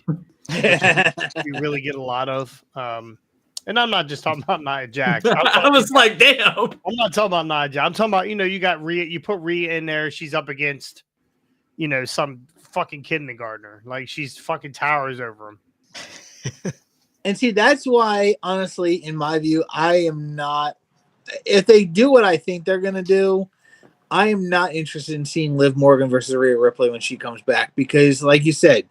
You really get a lot of. And I'm not just talking about Nia Jax. I was like, damn. I'm not talking about Nia Jax. I'm talking about, you got Rhea. You put Rhea in there. She's up against, some fucking kindergartner. Like, she's fucking towers over him. And see, that's why, honestly, in my view, I am not. If they do what I think they're going to do, I am not interested in seeing Liv Morgan versus Rhea Ripley when she comes back. Because, like you said,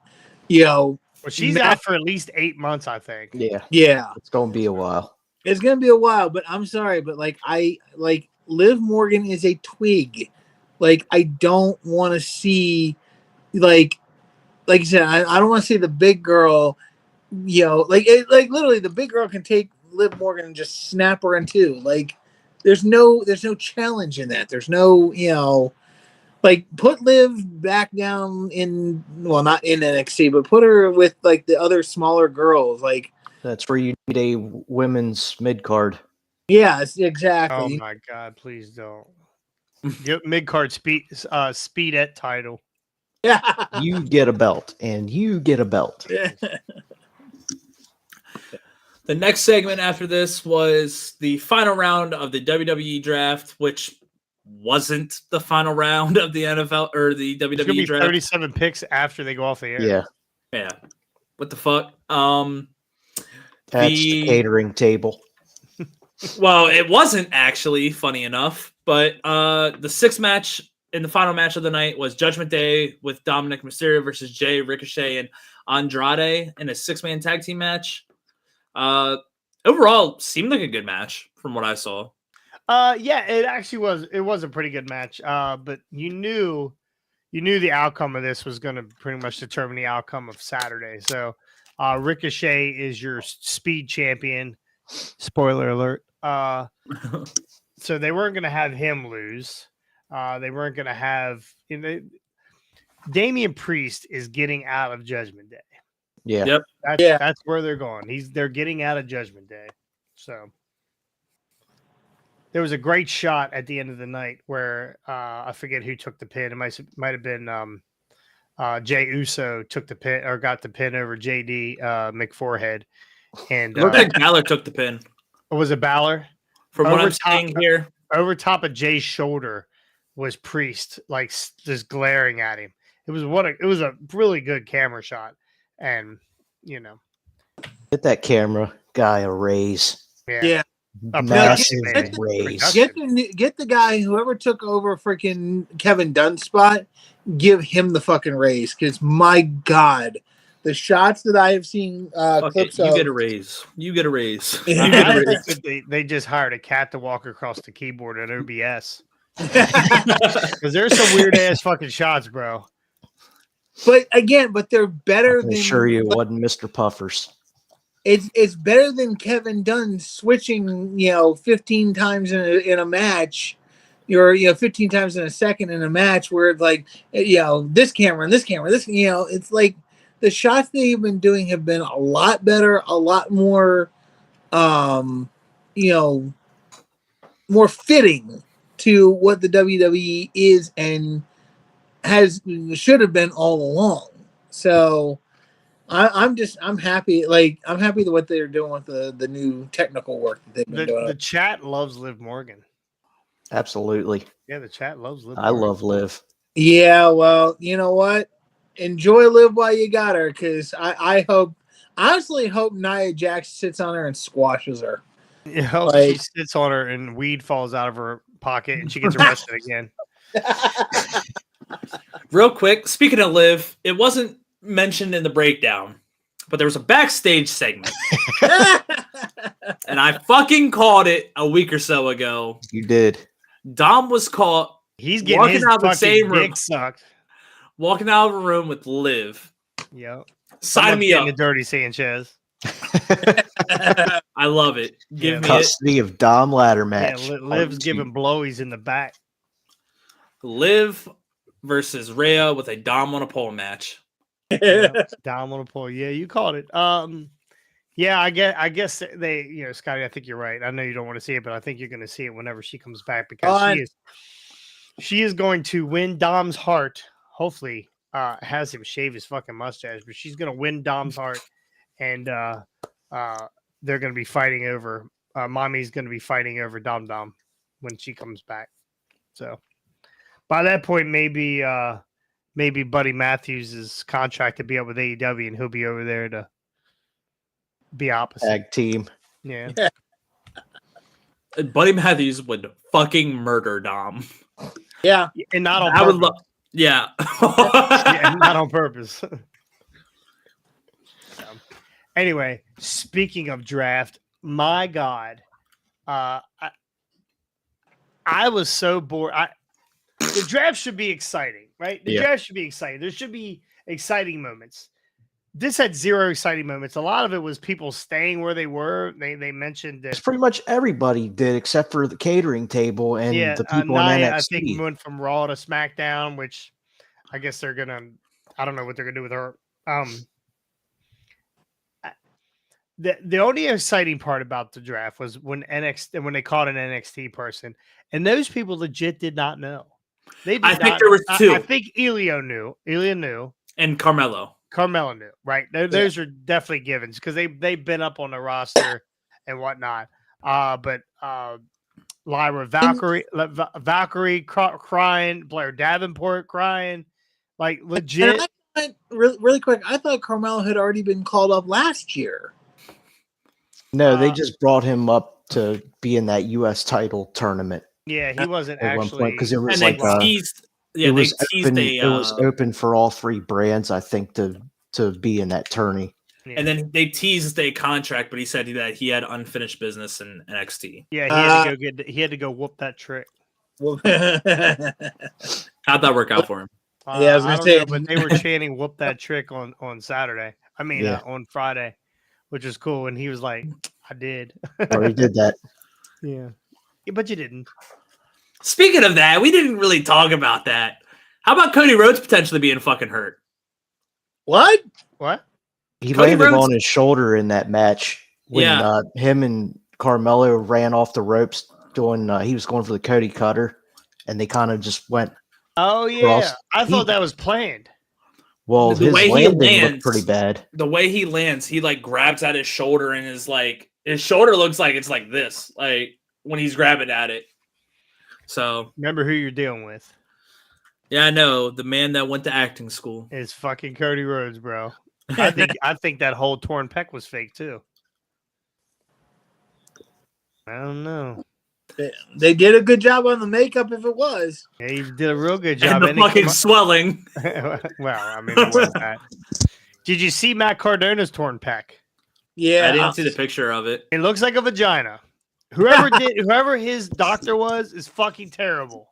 Well, she's out for at least 8 months, I think. Yeah. Yeah. It's going to be a while. It's going to be a while, but I'm sorry. But, Liv Morgan is a twig. I don't want to see, like you said, I don't want to see the big girl, literally the big girl can take Liv Morgan and just snap her in two. Like, there's no challenge in that. There's no, like, put Liv back down in, well, not in NXT, but put her with like the other smaller girls. Like, That's where you need a women's mid card. yeah, Oh exactly. my God! Please don't. Mid card speedette title. Yeah. You get a belt, and you get a belt. The next segment after this was the final round of the WWE draft, which wasn't the final round of the NFL or the There's gonna WWE be draft. 37 picks after they go off the air. Yeah, Yeah. What the fuck? that's the catering table. Well, it wasn't actually, funny enough, but the sixth match in the final match of the night was Judgment Day with Dominic Mysterio versus Jay, Ricochet, and Andrade in a 6-man tag team match. Overall, seemed like a good match from what I saw. Yeah, it actually was. It was a pretty good match. But you knew the outcome of this was going to pretty much determine the outcome of Saturday. So, Ricochet is your speed champion. Spoiler alert. So they weren't going to have him lose. They weren't going to have. Damian Priest is getting out of Judgment Day. Yeah. Yep. That's where they're going. They're getting out of Judgment Day. So there was a great shot at the end of the night where I forget who took the pin. It might have been Jey Uso took the pin or got the pin over JD McForehead. And It looked like Balor took the pin. Was it Balor? From what I'm seeing here. Over top of Jay's shoulder was Priest, like just glaring at him. It was a really good camera shot. And, Get that camera guy a raise. Yeah. A Massive production, raise. Get the guy, whoever took over freaking Kevin Dunn's spot, give him the fucking raise. Because, my God, the shots that I have seen clips of. You get a raise. You get a raise. I think that they just hired a cat to walk across the keyboard at OBS. Because there's some weird ass fucking shots, bro. But again, they're better than. Sure, you wasn't Mr. Puffers. It's better than Kevin Dunn switching, 15 times in a match, or 15 times in a second in a match where it's like, this camera and this camera, it's like the shots they've been doing have been a lot better, a lot more, more fitting to what the WWE is and should have been all along. So I'm happy. Like, I'm happy with what they're doing with the new technical work that they've been doing. The chat loves Liv Morgan. Absolutely. Yeah, the chat loves Liv. I love Liv. Yeah, well, you know what? Enjoy Liv while you got her, because I honestly hope Nia Jax sits on her and squashes her. I hope she sits on her and weed falls out of her pocket and she gets arrested again. Real quick, speaking of Liv, it wasn't mentioned in the breakdown, but there was a backstage segment. And I fucking called it a week or so ago. You did. Dom was caught. He's getting walking his out of the fucking same room, dick sucked. walking out of a room with Liv. Yep. Sign me up. The Dirty Sanchez. I love it. Give me Custody of Dom ladder match. Yeah, Liv's giving blowies in the back. Liv versus Rhea with a Dom on a pole match. Dom on a pole. Yeah, you called it. Yeah, I guess they, Scotty, I think you're right. I know you don't want to see it, but I think you're going to see it whenever she comes back because she is going to win Dom's heart. Hopefully, has him shave his fucking mustache, but she's going to win Dom's heart, and they're going to be fighting over. Mommy's going to be fighting over Dom when she comes back. So by that point, maybe Buddy Matthews' contract to be up with AEW, and he'll be over there to be opposite. Tag team. Yeah. Buddy Matthews would fucking murder Dom. Yeah. And not on I purpose. would love. Yeah. Yeah, not on purpose. Anyway, speaking of draft, my God, I was so bored. The draft should be exciting, right? The draft should be exciting. There should be exciting moments. this had zero exciting moments. A lot of it was people staying where they were. They mentioned It's that. pretty much everybody did except for the catering table and Yeah, the people in Nia, I think, NXT. went from Raw to SmackDown, which I guess they're gonna. I don't know what they're gonna do with her. The only exciting part about the draft was when they called an NXT person, and those people legit did not know. They did I not. think there was I two, think Elio knew. Elio knew. and Carmelo. Carmella knew. Right. Those are definitely givens because they've been up on the roster and whatnot. But Lyra Valkyrie crying, Blair Davenport crying, like legit. And I thought, really quick, I thought Carmelo had already been called up last year. No, they just brought him up to be in that U.S. title tournament. Yeah, he wasn't at one point actually because it was And like they teased. Yeah, it was they teased open. a. It was open for all three brands, I think, to be in that tourney. Yeah. And then they teased a contract, but he said that he had unfinished business in NXT. Yeah, he had to go whoop that trick. Well, How'd that work out for him? Yeah, I was gonna don't say- know, but they were chanting "whoop that trick" on Saturday. I mean, Yeah. on Friday, which was cool. And he was like, "I did." Already did that. Yeah, but you didn't. Speaking of that, we didn't really talk about that. How about Cody Rhodes potentially being fucking hurt? what? What? He Cody landed Rhodes- on his shoulder in that match when him and Carmelo ran off the ropes doing. He was going for the Cody Cutter, and they kind of just went. Oh yeah, Cross- I thought that was planned. Well, The his way he landing lands- looked pretty bad. The way he lands, he like grabs at his shoulder and is like his shoulder looks like it's like this, like when he's grabbing at it. So Remember who you're dealing with. yeah, I know the man that went to acting school. It's fucking Cody Rhodes, bro. I think that whole torn pec was fake too. I don't know. They did a good job on the makeup if it was. Yeah, he did a real good job. And the And it fucking came swelling. well, I mean, it wasn't that. Did you see Matt Cardona's torn pec? Yeah. I didn't see the picture of it. It looks like a vagina. Whoever his doctor was is fucking terrible.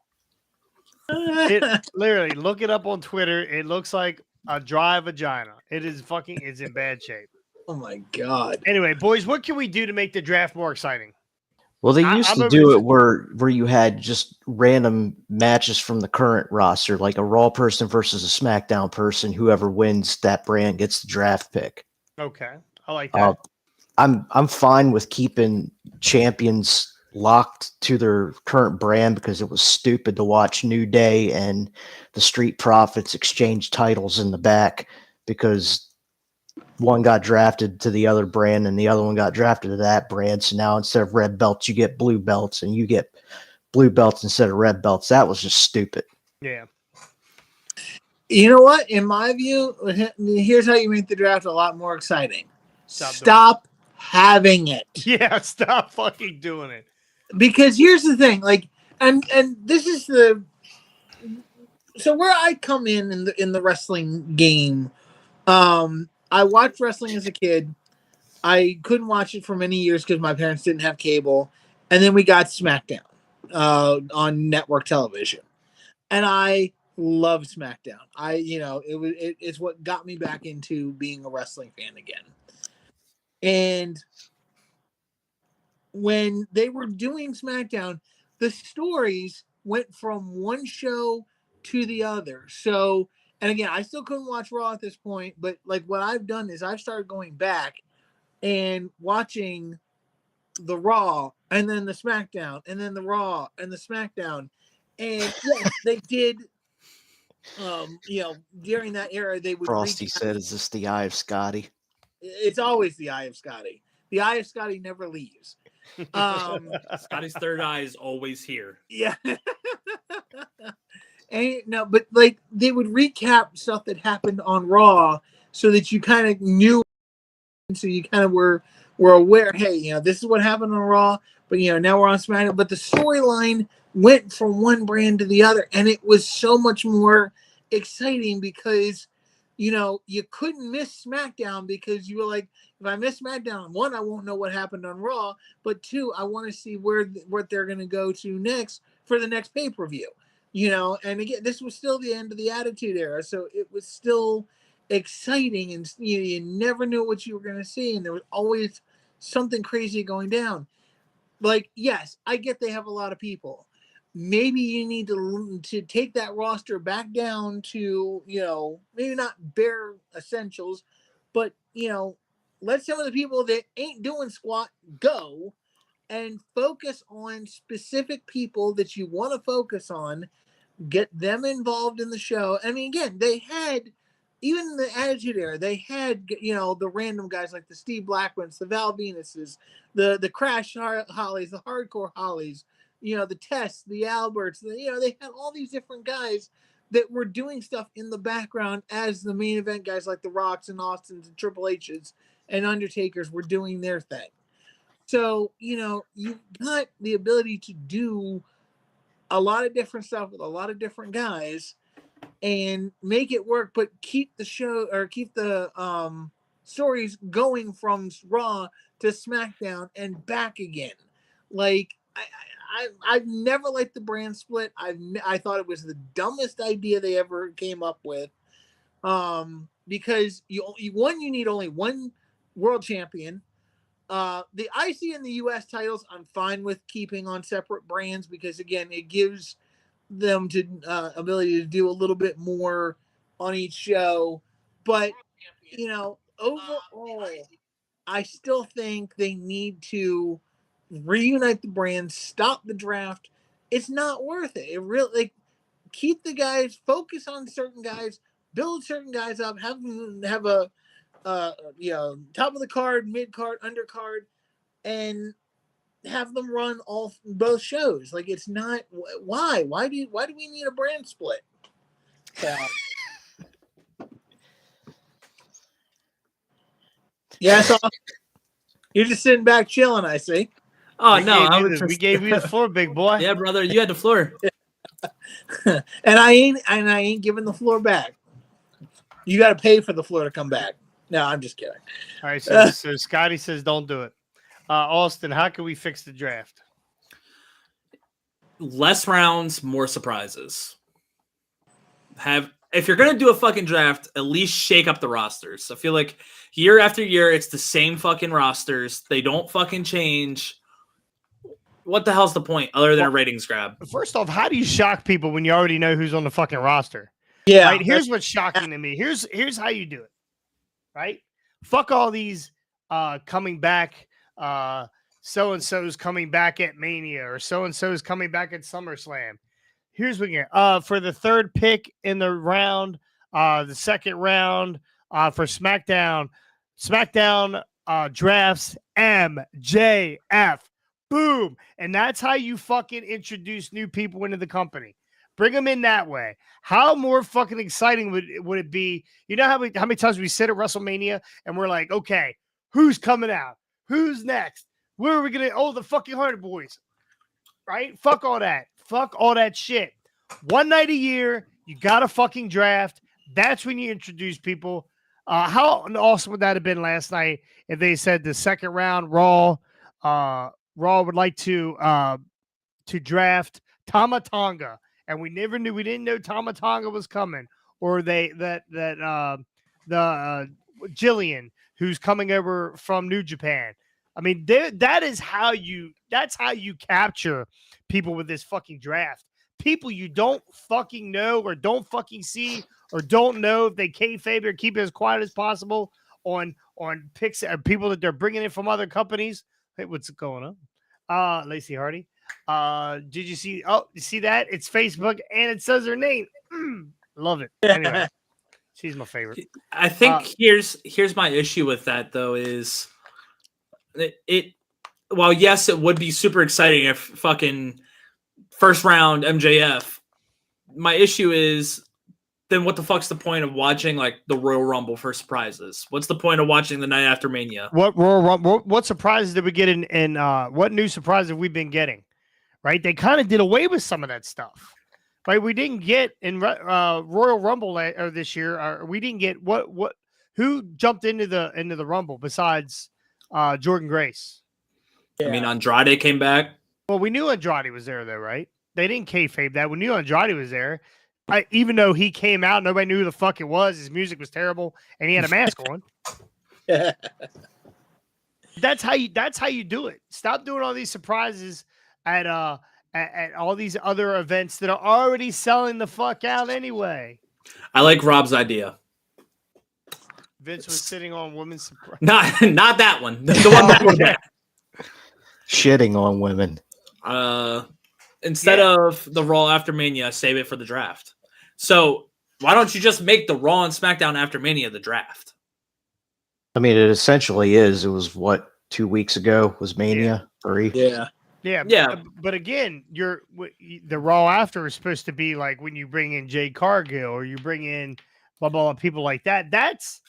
It literally, look it up on Twitter. It looks like a dry vagina. It's in bad shape. Oh my god. Anyway, boys, what can we do to make the draft more exciting? Well, they I- used I'm to over do this- it where you had just random matches from the current roster, like a Raw person versus a SmackDown person. Whoever wins that brand gets the draft pick. Okay, I like that. I'm fine with keeping champions locked to their current brand because it was stupid to watch New Day and the Street Profits exchange titles in the back because one got drafted to the other brand and the other one got drafted to that brand. So now instead of red belts, you get blue belts, and you get blue belts instead of red belts. That was just stupid. Yeah. You know what? In my view, here's how you make the draft a lot more exciting. Stop Stop having it. Yeah, stop fucking doing it. Because here's the thing, like, and this is so where I come in the wrestling game. I watched wrestling as a kid. I couldn't watch it for many years because my parents didn't have cable, and then we got SmackDown on network television, and I loved SmackDown. It's what got me back into being a wrestling fan again. And when they were doing SmackDown, the stories went from one show to the other. So, and again, I still couldn't watch Raw at this point, but like what I've done is I've started going back and watching the Raw and then the SmackDown and then the Raw and the SmackDown. And yes, they did, during that era, they would. Frosty said, "Is this the Eye of Scotty?" It's always the Eye of Scotty. The Eye of Scotty never leaves. Scotty's third eye is always here. Yeah. And no, but like they would recap stuff that happened on Raw so that you kind of knew, so you kind of were aware, hey, this is what happened on Raw, but now we're on SmackDown. But the storyline went from one brand to the other, and it was so much more exciting because you couldn't miss SmackDown because you were like, if I miss SmackDown, one, I won't know what happened on Raw, but two, I want to see what they're going to go to next for the next pay-per-view. And again, this was still the end of the Attitude Era, so it was still exciting, and you never knew what you were going to see, and there was always something crazy going down. Like, yes, I get they have a lot of people. Maybe you need to take that roster back down to, maybe not bare essentials, but let some of the people that ain't doing squat go and focus on specific people that you want to focus on, get them involved in the show. I mean, again, they had, even the Attitude Era, they had, the random guys like the Steve Blackmans, the Val Venuses, the Crash Hollies, the Hardcore Hollies, the Tests, the Alberts, they had all these different guys that were doing stuff in the background as the main event guys like the Rocks and Austins and Triple H's and Undertakers were doing their thing. So, you've got the ability to do a lot of different stuff with a lot of different guys and make it work, but keep the show, or keep the stories going from Raw to SmackDown and back again. Like, I've never liked the brand split. I thought it was the dumbest idea they ever came up with. Because you need only one world champion. The IC and the US titles, I'm fine with keeping on separate brands because, again, it gives them to ability to do a little bit more on each show. But, overall, I still think they need to reunite the brands, stop the draft. It's not worth it. It really, keep the guys, focus on certain guys, build certain guys up, have them have a top of the card, mid card, undercard, and have them run both shows. Like, it's not, why do we need a brand split? Yeah, so you're just sitting back chilling, I see. Oh no, we gave you the floor, big boy. Yeah, brother, you had the floor. and I ain't giving the floor back. You got to pay for the floor to come back. No, I'm just kidding. All right, so Scotty says don't do it. Austin, how can we fix the draft? Less rounds, more surprises. If you're gonna do a fucking draft, at least shake up the rosters. I feel like year after year, it's the same fucking rosters. They don't fucking change. What the hell's the point other than a ratings grab? First off, how do you shock people when you already know who's on the fucking roster? Yeah. Right? Here's what's shocking to me. Here's how you do it. Right? Fuck all these coming back. So-and-so's coming back at Mania, or so-and-so's coming back at SummerSlam. Here's what you get. For the third pick in the round, the second round for SmackDown drafts MJF. Boom. And that's how you fucking introduce new people into the company. Bring them in that way. How more fucking exciting would it be? You know how many times we sit at WrestleMania and we're like, okay, who's coming out? Who's next? Where are we going to? Oh, the fucking Hardy Boys. Right? Fuck all that. Fuck all that shit. One night a year, you got to fucking draft. That's when you introduce people. How awesome would that have been last night if they said the second round Raw would like to draft Tama Tonga, and we didn't know Tama Tonga was coming, or Jillian, who's coming over from New Japan. I mean, that's how you capture people with this fucking draft. People you don't fucking know, or don't fucking see, or don't know if they kayfabe or keep it as quiet as possible on picks of people that they're bringing in from other companies. Hey, what's going on? Lacey Hardy. Did you see? Oh, you see that? It's Facebook and it says her name. Love it. Anyway, she's my favorite. I think here's my issue with that though is while yes, it would be super exciting if fucking first round MJF. My issue is then what the fuck's the point of watching like the Royal Rumble for surprises? What's the point of watching the night after Mania? What surprises did we get in what new surprises have we been getting? Right? They kind of did away with some of that stuff. Right? We didn't get in Royal Rumble this year. We didn't get who jumped into the Rumble besides Jordan Grace. Yeah. I mean, Andrade came back. Well, we knew Andrade was there though, right? They didn't kayfabe that. We knew Andrade was there. even though he came out, nobody knew who the fuck it was. His music was terrible, and he had a mask on. That's how you do it. Stop doing all these surprises at all these other events that are already selling the fuck out anyway. I like Rob's idea. Vince was sitting on women's surprise. Not that one. The one before that. Shitting on women. Instead of the Raw after Mania, save it for the draft. So why don't you just make the Raw and SmackDown after Mania the draft? I mean, it essentially is. It was what 2 weeks ago was Mania 3. Yeah. But again, the Raw after is supposed to be like when you bring in Jade Cargill or you bring in blah blah blah people like that. That's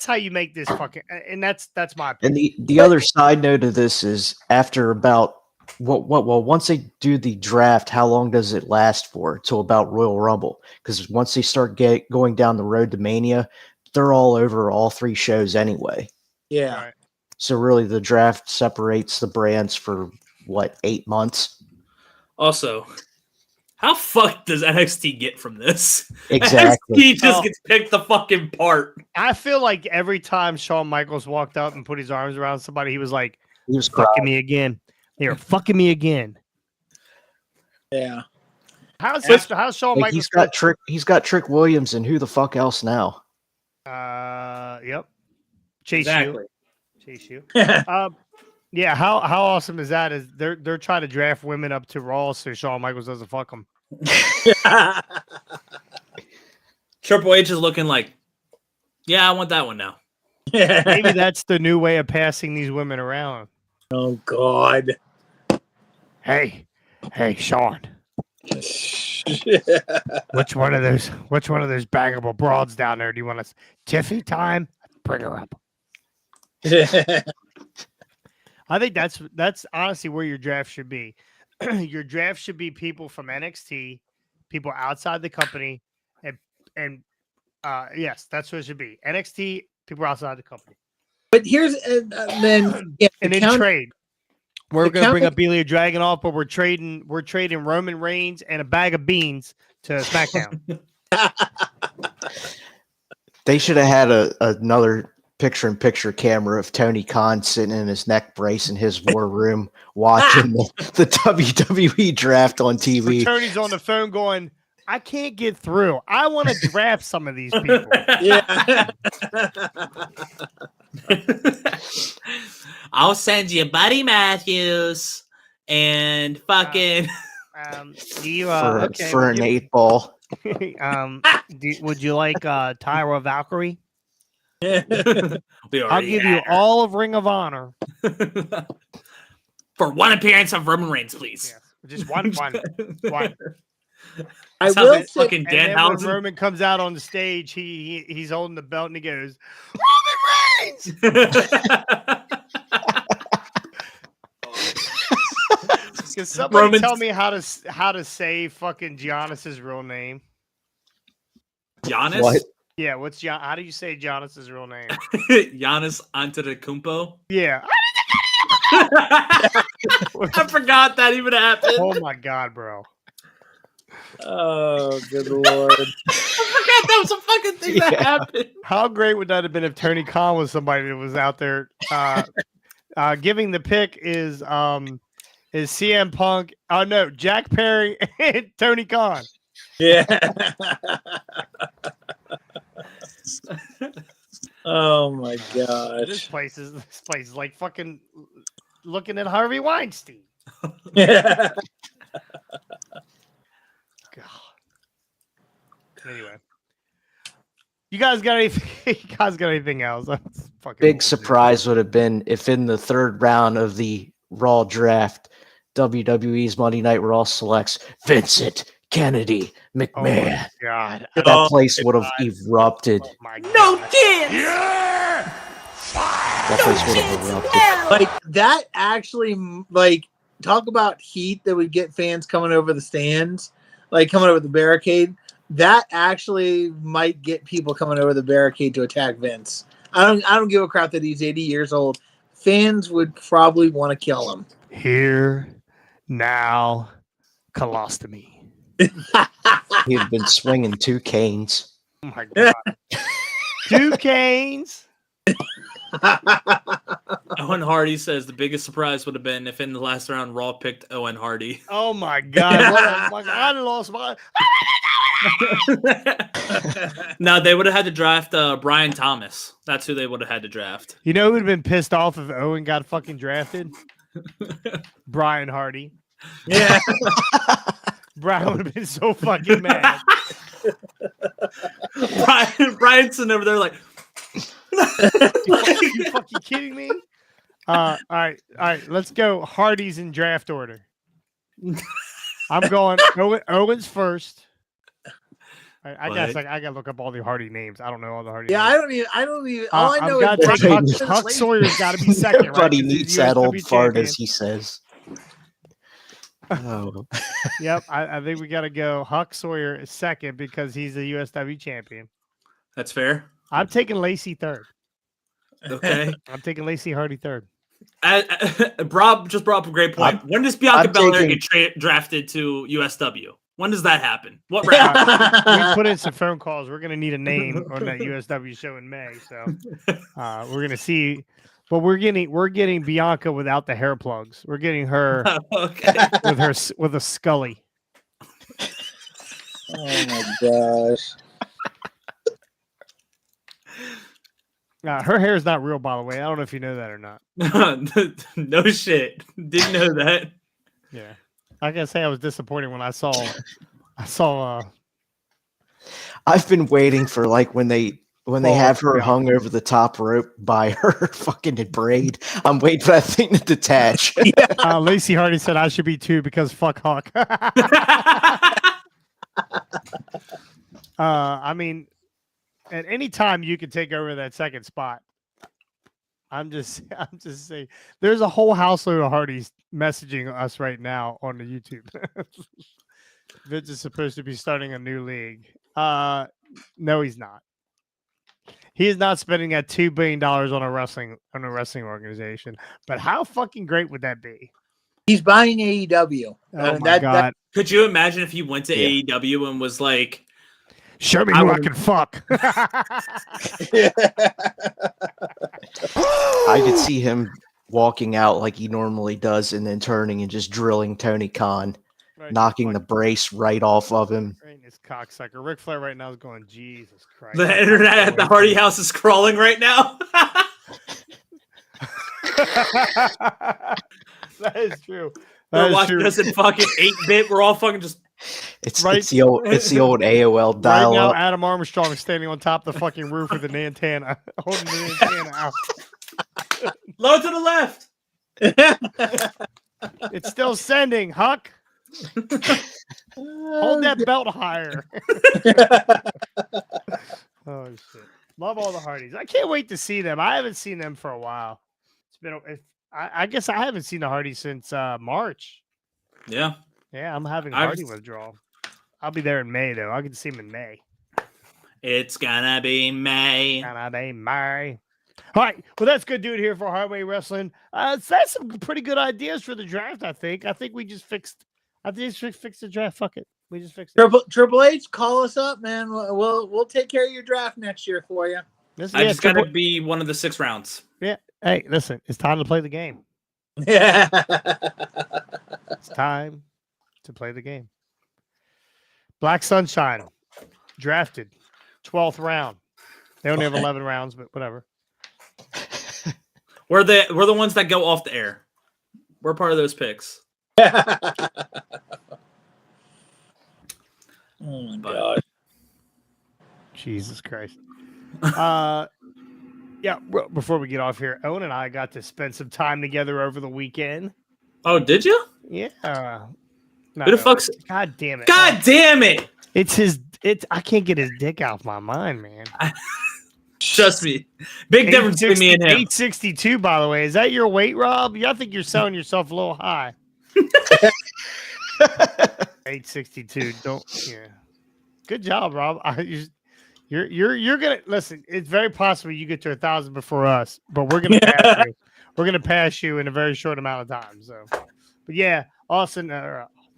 how you make this fucking. And that's my opinion. And the other side note of this is after about once they do the draft, how long does it last for? Till about Royal Rumble? Because once they start going down the road to Mania, they're all over all 3 shows anyway. Yeah. Right. So really, the draft separates the brands for 8 months? Also, how fucked does NXT get from this? Exactly. NXT just gets picked the fucking part. I feel like every time Shawn Michaels walked up and put his arms around somebody, he was like, He was fucking me again. They're fucking me again. Yeah. How's Shawn like Michaels? He's got Trick Williams, and who the fuck else now? Yep. Chase you. Yeah. How awesome is that? Is they're trying to draft women up to Raw so Shawn Michaels doesn't fuck them. Triple H is looking like, yeah, I want that one now. Maybe that's the new way of passing these women around. Oh God. Hey, Shawn. Which one of those bangable broads down there do you want us? Tiffy time? Bring her up. I think that's honestly where your draft should be. Your draft should be people from NXT, people outside the company, and yes, that's what it should be. NXT, people outside the company. But here's then trade. We're going to bring up Ilya Dragunov, but we're trading Roman Reigns and a bag of beans to SmackDown. They should have had another picture-in-picture camera of Tony Khan sitting in his neck brace in his war room watching the WWE draft on TV. Tony's on the phone going, I can't get through. I want to draft some of these people. Yeah. I'll send you Buddy Matthews and fucking for an 8 ball. Would you like Tyra Valkyrie? I'll give you all of Ring of Honor for one appearance of Roman Reigns, please. Yeah, just one. I will say, fucking and then when Roman comes out on the stage, he's holding the belt and he goes, Roman Reigns! Can somebody tell me how to say fucking Giannis's real name? Giannis? What? Yeah, how do you say Giannis's real name? Giannis Antetokounmpo? Yeah. I forgot that even happened. Oh my God, bro. Oh, good Lord. I forgot that was a fucking thing that happened. How great would that have been if Tony Khan was somebody that was out there giving the pick is CM Punk. Oh no, Jack Perry and Tony Khan. Yeah. Oh my God. This place is like fucking looking at Harvey Weinstein. Yeah. God. Anyway, you guys got anything else? Big surprise would have been if in the 3rd round of the Raw draft, WWE's Monday Night Raw selects Vincent Kennedy McMahon. Oh God, that place would have erupted. Oh my God. No chance! Yeah! That place would have erupted. Like that actually, like talk about heat that would get fans coming over the stands, like coming over the barricade. That actually might get people coming over the barricade to attack Vince. I don't give a crap that he's 80 years old. Fans would probably want to kill him. Here, now, colostomy. He'd have been swinging 2 canes. Oh my god. 2 canes. Owen Hardy says the biggest surprise would have been if in the last round Raw picked Owen Hardy. Oh my god. I lost my. No, they would have had to draft Brian Thomas. That's who they would have had to draft. You know who would have been pissed off if Owen got fucking drafted? Brian Hardy. Yeah. Brian would have been so fucking mad. Brian's sitting over there like, You fucking kidding me? All right. Let's go Hardys in draft order. I'm going Owen's first. I guess I gotta look up all the Hardy names. I don't know all the Hardy. Yeah, names. I don't even. All I know gotta is take Huck Sawyer's got to be second. Everybody right? needs that old fart, as he says. Oh. Yep, I think we got to go Huck Sawyer is second because he's the USW champion. that's fair. I'm taking Lacey third. Okay. I'm taking Lacey Hardy third. Rob just brought up a great point. When does Bianca I'm Belair taking- get drafted to USW? When does that happen? What round? We put in some phone calls. We're gonna need a name on that USW show in May, so we're gonna see. But we're getting Bianca without the hair plugs. We're getting her Okay. with a Scully. Oh my gosh. Her hair is not real, by the way. I don't know if you know that or not. No shit. Didn't know that. Yeah, I gotta say I was disappointed when I saw. I've been waiting for like when they have her yeah. hung over the top rope by her fucking braid. I'm waiting for that thing to detach. Lacey Hardy said I should be 2 because fuck Huck. I mean, at any time you could take over that second spot. I'm just saying. There's a whole houseload of Hardys messaging us right now on the YouTube. Vince is supposed to be starting a new league. No, he's not. He is not spending that $2 billion on a wrestling organization. But how fucking great would that be? He's buying AEW. Oh my god! Could you imagine if he went to AEW and was like, Show me who I can fuck. I could see him walking out like he normally does and then turning and just drilling Tony Khan, knocking the brace right off of him. Right in his cocksucker. Ric Flair right now is going, Jesus Christ. the internet at the Hardy house is crawling right now? That is true. They're watching us in fucking 8-bit. We're all fucking just. It's the old AOL Right dial now, up. Adam Armstrong is standing on top of the fucking roof with an antenna, holding the antenna out. Low to the left. It's still sending, Huck. Hold that belt higher. Oh shit! Love all the Hardys. I can't wait to see them. I haven't seen them for a while. It's been. I guess I haven't seen the Hardys since March. Yeah. Yeah, I'm having Hardy withdrawal. I'll be there in May though. I'll get to see him in May. It's gonna be May. Gonna be May. All right. Well, that's good, dude. Here for Highway Wrestling. That's some pretty good ideas for the draft. I think we just fixed. I think we fixed the draft. Fuck it. We just fixed it. Triple H, call us up, man. We'll take care of your draft next year for you. I just gotta be one of the 6 rounds. Yeah. Hey, listen. It's time to play the game. Yeah. It's time to play the game. Black Sunshine drafted 12th round. They only have 11 rounds, but whatever. We're the ones that go off the air. We're part of those picks. Oh my god. Jesus Christ. Yeah, before we get off here, Owen and I got to spend some time together over the weekend. Oh, did you? Yeah. Who the fuck's? God damn it. God damn it! I can't get his dick out my mind, man. Trust me. Big difference between me and him. 862, by the way. Is that your weight, Rob? I think you're selling yourself a little high. 862. Yeah. Good job, Rob. You're gonna listen. It's very possible you get to 1,000 before us, but we're gonna pass you. We're gonna pass you in a very short amount of time. So, but yeah, Austin.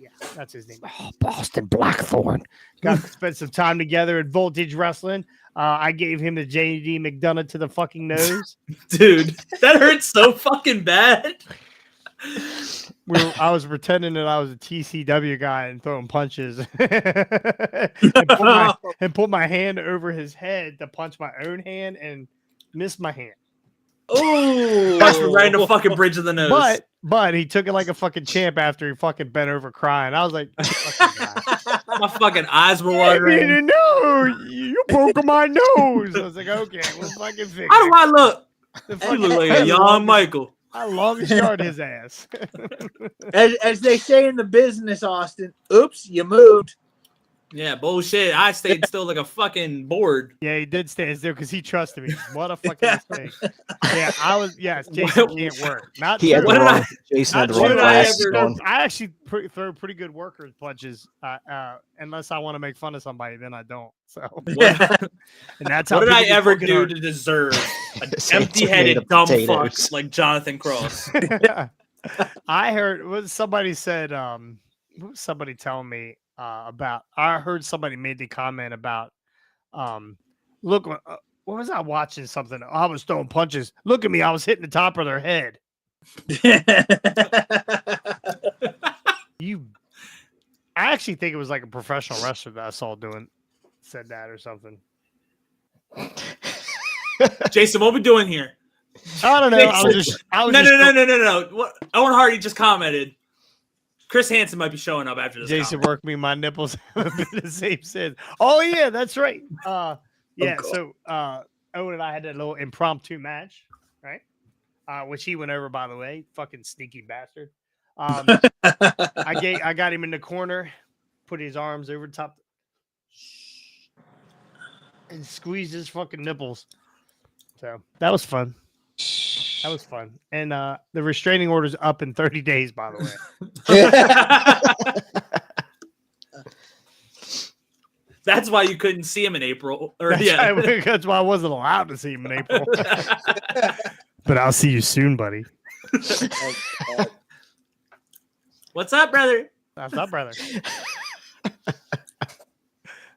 Yeah, that's his name. Oh, Boston Blackthorn. Spent some time together at Voltage Wrestling. I gave him the JD McDonough to the fucking nose. Dude, that hurts so fucking bad. I was pretending that I was a TCW guy and throwing punches and put my hand over his head to punch my own hand and miss my hand. Oh, Punch me right in the fucking bridge of the nose. But he took it like a fucking champ after he fucking bent over crying. I was like, my fucking eyes were watering. No, you broke my nose. I was like, okay, we'll fucking fix it. How do I look? You look like a young Michael. I long shard his ass. as they say in the business, Austin. Oops, you moved. Yeah, bullshit. I stayed still like a fucking board. Yeah, he did stay there because he trusted me. What a fucking mistake. Yeah, I was. Yes, Jason can't work. Not He had true. the wrong, Jason had the wrong glasses on. I actually throw pretty good workers punches. Unless I want to make fun of somebody, then I don't. So, and that's how. What did I people ever fucking do hurt. to deserve an Same empty-headed tomato dumb fuck potatoes. like Jonathan Cross? I heard what somebody said. What was somebody telling me about? I heard somebody made the comment about. Look, what was I watching? Something. I was throwing punches. Look at me. I was hitting the top of their head. I actually think it was like a professional wrestler that I saw said that or something. Jason, what we doing here? I don't know. I was No. What, Owen Hardy just commented. Chris Hansen might be showing up after this. Jason worked me. My nipples have been the same since. Oh yeah, that's right. Yeah. So Owen and I had that little impromptu match, right? Which he went over, by the way. Fucking sneaky bastard. I got him in the corner, put his arms over the top, and squeezed his fucking nipples. So that was fun. That was fun. And the restraining order's up in 30 days, by the way. That's why you couldn't see him in April. That's why I wasn't allowed to see him in April. But I'll see you soon, buddy. What's up, brother? That's up, brother.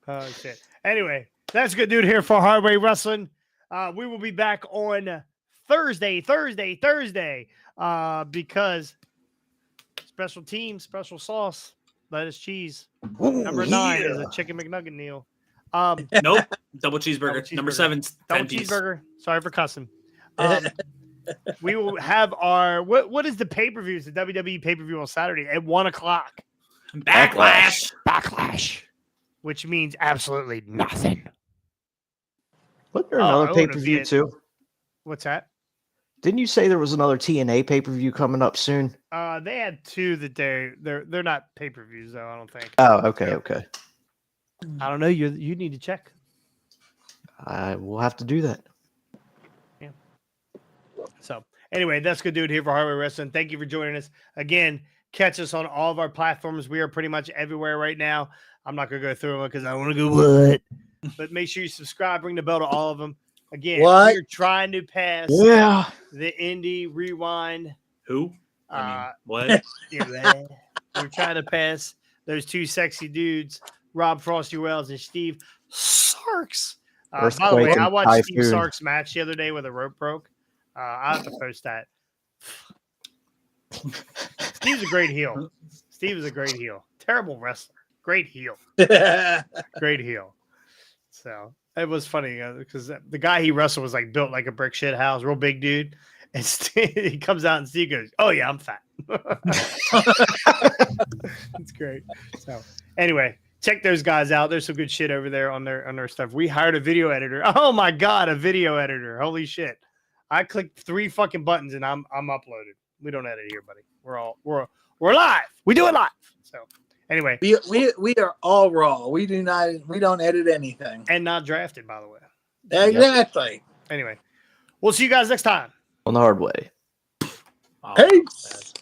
Oh, shit. Anyway, that's good, dude, here for Hardway Wrestling. We will be back on Thursday, because special team, special sauce, lettuce, cheese. Number 9 is a chicken McNugget meal. Nope. Double cheeseburger. Number 7, double cheeseburger. Sorry for cussing. We will have our what is the pay-per-view? It's the WWE pay-per-view on Saturday at 1:00. Backlash. Which means absolutely nothing. Wasn't there another pay-per-view too? What's that? Didn't you say there was another TNA pay-per-view coming up soon? They had 2 that they're not pay-per-views though, I don't think. Oh, okay. I don't know. You need to check. I will have to do that. Yeah. So anyway, that's good, dude, here for Hardway Wrestling. Thank you for joining us. Again, catch us on all of our platforms. We are pretty much everywhere right now. I'm not going to go through them because I want to go what? But make sure you subscribe, ring the bell to all of them. Again, we're trying to pass the Indie Rewind. Who? What? We're trying to pass those 2 sexy dudes, Rob Frosty Wells and Steve Sarks. By the way, I watched Steve Sarks' match the other day where the rope broke. I have to post that. Steve's a great heel. Terrible wrestler. Great heel. Great heel. So it was funny because the guy he wrestled was like built like a brick shit house, real big dude. And he comes out and Steve goes, "Oh yeah, I'm fat." It's great. So anyway, check those guys out. There's some good shit over there on their stuff. We hired a video editor. Oh my god, a video editor! Holy shit! I clicked 3 fucking buttons and I'm uploaded. We don't edit here, buddy. We're live. We do it live. So anyway, we are all raw. We don't edit anything. And not drafted, by the way. Exactly. Anyway, we'll see you guys next time On the hard way. Peace.